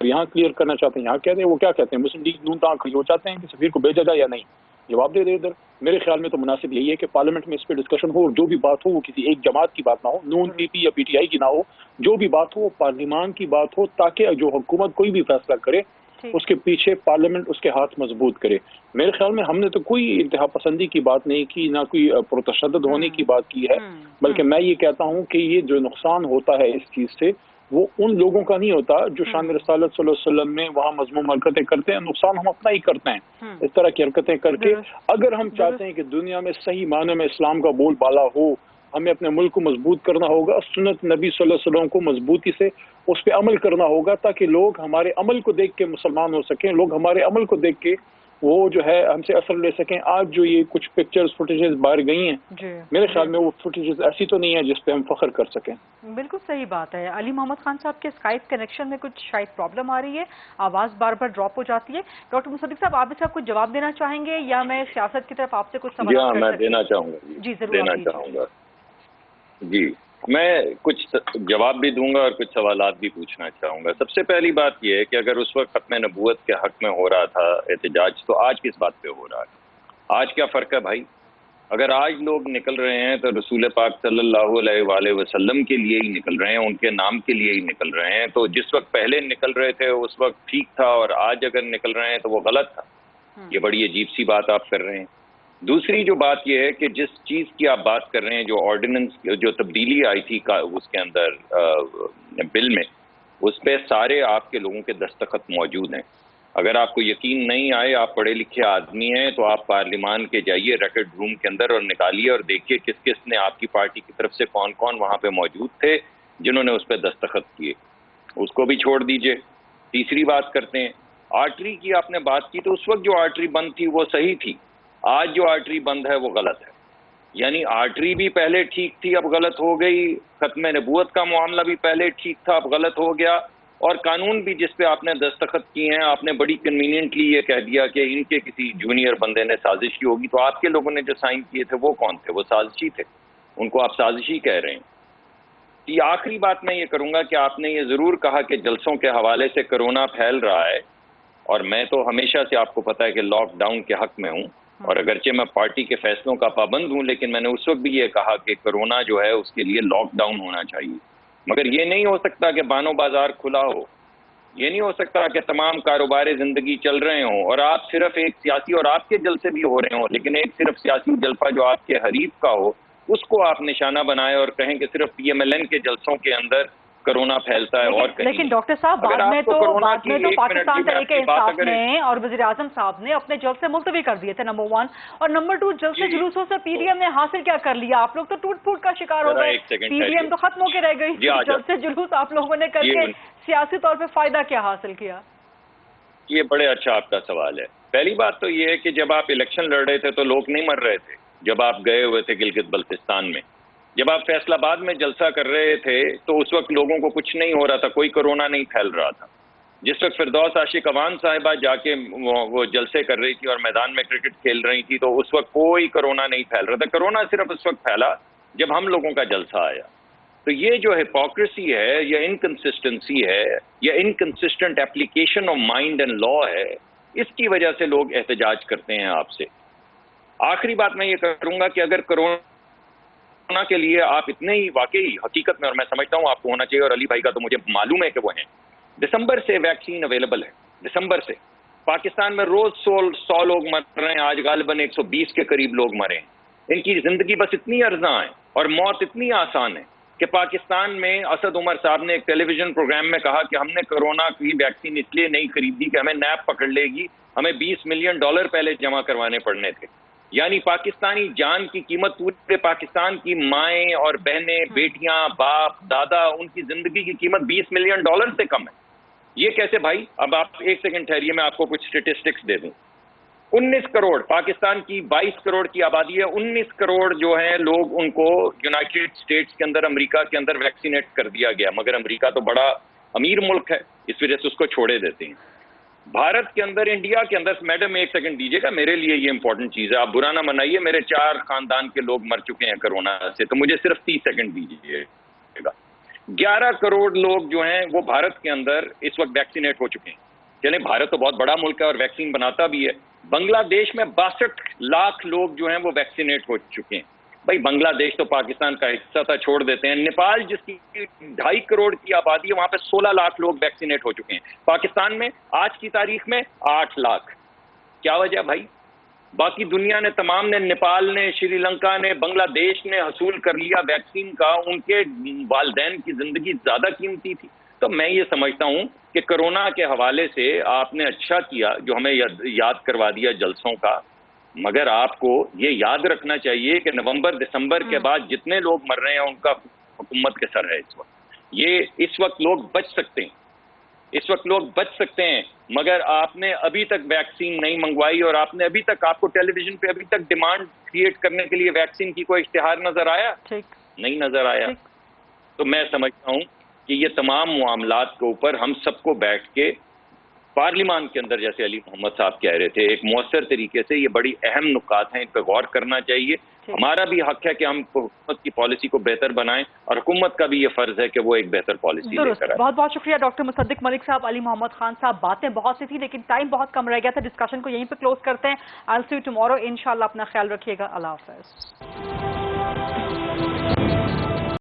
یہاں کلیئر کرنا چاہتے ہیں, یہاں کہتے ہیں وہ کیا کہتے ہیں, مسلم لیگ نون تہاں کھڑی ہو چاہتے ہیں کہ سفیر کو بھیجا جائے یا نہیں, جواب دے دے ادھر. میرے خیال میں تو مناسب یہی ہے کہ پارلیمنٹ میں اس پہ ڈسکشن ہو, اور جو بھی بات ہو وہ کسی ایک جماعت کی بات نہ ہو, نون پی پی یا پی ٹی آئی کی نہ ہو, جو بھی بات ہو وہ پارلیمان کی بات ہو, تاکہ جو حکومت کوئی بھی فیصلہ کرے اس کے پیچھے پارلیمنٹ اس کے ہاتھ مضبوط کرے. میرے خیال میں ہم نے تو کوئی انتہا پسندی کی بات نہیں کی, نہ کوئی پرتشدد ہونے کی بات کی ہے, بلکہ میں یہ کہتا ہوں کہ یہ جو نقصان ہوتا ہے اس چیز سے وہ ان لوگوں کا نہیں ہوتا جو شان رسالت صلی اللہ علیہ وسلم میں وہاں مذموم حرکتیں کرتے ہیں. نقصان ہم اپنا ہی کرتے ہیں اس طرح کی حرکتیں کر کے. اگر ہم چاہتے ہیں کہ دنیا میں صحیح معنی میں اسلام کا بول بالا ہو, ہمیں اپنے ملک کو مضبوط کرنا ہوگا, سنت نبی صلی اللہ علیہ وسلم کو مضبوطی سے اس پہ عمل کرنا ہوگا, تاکہ لوگ ہمارے عمل کو دیکھ کے مسلمان ہو سکیں, لوگ ہمارے عمل کو دیکھ کے وہ جو ہے ہم سے اثر لے سکیں. آج جو یہ کچھ پکچرز فوٹیجز باہر گئی ہیں, میرے خیال میں وہ فوٹیجز ایسی تو نہیں ہے جس پہ ہم فخر کر سکیں. بالکل صحیح بات ہے. علی محمد خان صاحب کے اسکائپ کنیکشن میں کچھ شاید پرابلم آ رہی ہے, آواز بار بار ڈراپ ہو جاتی ہے. ڈاکٹر مصدق صاحب, آپ اس کا کچھ جواب دینا چاہیں گے یا میں سیاست کی طرف آپ سے کچھ سوال میں دینا چاہوں گا. جی ضرور دینا چاہوں گا. جی میں کچھ جواب بھی دوں گا اور کچھ سوالات بھی پوچھنا چاہوں گا. سب سے پہلی بات یہ ہے کہ اگر اس وقت ختم نبوت کے حق میں ہو رہا تھا احتجاج, تو آج کس بات پہ ہو رہا ہے؟ آج کیا فرق ہے بھائی؟ اگر آج لوگ نکل رہے ہیں تو رسول پاک صلی اللہ علیہ وآلہ وسلم کے لیے ہی نکل رہے ہیں, ان کے نام کے لیے ہی نکل رہے ہیں. تو جس وقت پہلے نکل رہے تھے اس وقت ٹھیک تھا, اور آج اگر نکل رہے ہیں تو وہ غلط تھا. یہ بڑی عجیب سی بات آپ کر رہے ہیں. دوسری جو بات یہ ہے کہ جس چیز کی آپ بات کر رہے ہیں, جو آرڈیننس, جو تبدیلی آئی تھی اس کے اندر بل میں, اس پہ سارے آپ کے لوگوں کے دستخط موجود ہیں. اگر آپ کو یقین نہیں آئے, آپ پڑھے لکھے آدمی ہیں, تو آپ پارلیمان کے جائیے ریکارڈ روم کے اندر اور نکالیے اور دیکھیے کس کس نے آپ کی پارٹی کی طرف سے کون کون وہاں پہ موجود تھے جنہوں نے اس پہ دستخط کیے. اس کو بھی چھوڑ دیجئے. تیسری بات کرتے ہیں, آرٹری کی آپ نے بات کی, تو اس وقت جو آرٹری بند تھی وہ صحیح تھی, آج جو آرٹری بند ہے وہ غلط ہے. یعنی آرٹری بھی پہلے ٹھیک تھی, اب غلط ہو گئی. ختم نبوت کا معاملہ بھی پہلے ٹھیک تھا, اب غلط ہو گیا. اور قانون بھی جس پہ آپ نے دستخط کیے ہیں, آپ نے بڑی کنوینئنٹلی یہ کہہ دیا کہ ان کے کسی جونیئر بندے نے سازش کی ہوگی. تو آپ کے لوگوں نے جو سائن کیے تھے وہ کون تھے؟ وہ سازشی تھے, ان کو آپ سازشی کہہ رہے ہیں. یہ آخری بات میں یہ کروں گا کہ آپ نے یہ ضرور کہا کہ جلسوں کے حوالے سے کرونا پھیل رہا ہے, اور میں تو ہمیشہ سے آپ کو پتا ہے کہ لاک ڈاؤن کے حق میں ہوں, اور اگرچہ میں پارٹی کے فیصلوں کا پابند ہوں, لیکن میں نے اس وقت بھی یہ کہا کہ کرونا جو ہے اس کے لیے لاک ڈاؤن ہونا چاہیے. مگر یہ نہیں ہو سکتا کہ بانو بازار کھلا ہو, یہ نہیں ہو سکتا کہ تمام کاروبار زندگی چل رہے ہوں اور آپ صرف ایک سیاسی, اور آپ کے جلسے بھی ہو رہے ہوں, لیکن ایک صرف سیاسی جلسہ جو آپ کے حریف کا ہو اس کو آپ نشانہ بنائیں اور کہیں کہ صرف پی ایم ایل این کے جلسوں کے اندر کرونا پھیلتا ہے. اور لیکن ڈاکٹر صاحب بعد میں تو پاکستان تحریک انصاف نے اور وزیر اعظم صاحب نے اپنے جلسے ملتوی کر دیے تھے, نمبر 1, اور نمبر 2 جلسے جلوسوں سے پی ڈی ایم نے حاصل کیا کر لیا؟ آپ لوگ تو ٹوٹ پھوٹ کا شکار ہو گئے, پی ڈی ایم تو ختم ہو کے رہ گئی. جلسے جلوس آپ لوگوں نے کر کے سیاسی طور پہ فائدہ کیا حاصل کیا؟ یہ بڑے اچھا آپ کا سوال ہے. پہلی بات تو یہ ہے کہ جب آپ الیکشن لڑ رہے تھے تو لوگ نہیں مر رہے تھے. جب آپ گئے ہوئے تھے گلگت بلتستان میں, جب آپ فیصل آباد میں جلسہ کر رہے تھے, تو اس وقت لوگوں کو کچھ نہیں ہو رہا تھا, کوئی کرونا نہیں پھیل رہا تھا. جس وقت فردوس عاشق اوان صاحبہ جا کے وہ جلسے کر رہی تھی اور میدان میں کرکٹ کھیل رہی تھی, تو اس وقت کوئی کرونا نہیں پھیل رہا تھا. کرونا صرف اس وقت پھیلا جب ہم لوگوں کا جلسہ آیا. تو یہ جو ہپوکریسی ہے, یا انکنسسٹنسی ہے, یا inconsistent application of mind and law ہے, اس کی وجہ سے لوگ احتجاج کرتے ہیں آپ سے. آخری بات میں یہ کروں گا کہ اگر کرونا کے لیے آپ اتنے ہی واقعی حقیقت میں, اور میں سمجھتا ہوں آپ کو ہونا چاہیے, اور علی بھائی کا تو مجھے معلوم ہے کہ وہ ہیں, دسمبر سے ویکسین اویلیبل ہے. دسمبر سے پاکستان میں روز 100 لوگ مر رہے ہیں, آج غالباً 120 کے قریب لوگ مرے ہیں. ان کی زندگی بس اتنی ارزاں ہے اور موت اتنی آسان ہے کہ پاکستان میں اسد عمر صاحب نے ایک ٹیلی ویژن پروگرام میں کہا کہ ہم نے کرونا کی ویکسین اس لیے نہیں خریدی کہ ہمیں نیب پکڑ لے گی, ہمیں $20 ملین پہلے جمع کروانے پڑنے تھے. یعنی پاکستانی جان کی قیمت پورے پاکستان کی مائیں اور بہنیں, بیٹیاں, باپ, دادا, ان کی زندگی کی قیمت $20 ملین سے کم ہے. یہ کیسے بھائی؟ اب آپ ایک سیکنڈ ٹھہریے, میں آپ کو کچھ اسٹیٹسٹکس دے دوں. 19 کروڑ, پاکستان کی 22 کروڑ کی آبادی ہے, 19 کروڑ جو ہیں لوگ, ان کو یونائٹڈ اسٹیٹس کے اندر, امریکہ کے اندر ویکسینیٹ کر دیا گیا. مگر امریکہ تو بڑا امیر ملک ہے, اس وجہ سے اس کو چھوڑے دیتے ہیں. بھارت کے اندر, انڈیا کے اندر, میڈم ایک سیکنڈ دیجیے گا, میرے لیے یہ امپورٹنٹ چیز ہے, آپ برا نہ منائیے, میرے 4 خاندان کے لوگ مر چکے ہیں کرونا سے, تو مجھے صرف 30 سیکنڈ دیجیے گا. 11 करोड़ लोग जो हैं वो भारत के अंदर इस वक्त वैक्सीनेट हो चुके हैं। चलें, भारत तो बहुत बड़ा मुल्क है और वैक्सीन बनाता भी है। बांग्लादेश में 62 लाख लोग जो हैं वो वैक्सीनेट हो चुके हैं। भाई बांग्लादेश तो पाकिस्तान का हिस्सा था, छोड़ देते हैं। नेपाल जिसकी 2.5 करोड़ की आबादी है, वहां पे 16 लाख लोग वैक्सीनेट हो चुके हैं। पाकिस्तान में आज की तारीख में 8 लाख। क्या वजह भाई? बाकी दुनिया ने तमाम ने, नेपाल ने, श्रीलंका ने, बांग्लादेश ने हसूल कर लिया वैक्सीन का। उनके वालिदैन की जिंदगी ज्यादा कीमती थी। तो मैं ये समझता हूं कि कोरोना के हवाले से आपने अच्छा किया जो हमें याद करवा दिया जलसों का, मगर आपको ये याद रखना चाहिए कि नवंबर दिसंबर के बाद जितने लोग मर रहे हैं उनका हुकूमत के सर है इस वक्त। इस वक्त लोग बच सकते हैं, इस वक्त लोग बच सकते हैं, मगर आपने अभी तक वैक्सीन नहीं मंगवाई और आपने अभी तक, आपको टेलीविजन पे अभी तक डिमांड क्रिएट करने के लिए वैक्सीन की कोई इश्तिहार नजर आया? नहीं नजर आया। तो मैं समझता हूं कि ये तमाम मामलात के ऊपर हम सबको बैठ के पार्लिमान के अंदर, जैसे अली मोहम्मद साहब कह रहे थे, एक मौसर तरीके से ये बड़ी अहम नुकात हैं, इन पर गौर करना चाहिए। हमारा भी हक है कि हम हुकूमत की पॉलिसी को बेहतर बनाएं और हुकूमत का भी ये फर्ज है कि वो एक बेहतर पॉलिसी लेकर आए। बहुत बहुत शुक्रिया डॉक्टर मुसद्दिक मलिक साहब, अली मोहम्मद खान साहब। बातें बहुत सी थी लेकिन टाइम बहुत कम रह गया था। डिस्कशन को यहीं पे क्लोज करते हैं। I will see you tomorrow इंशाल्लाह। अपना ख्याल रखिएगा। अल्लाह हाफ़िज़।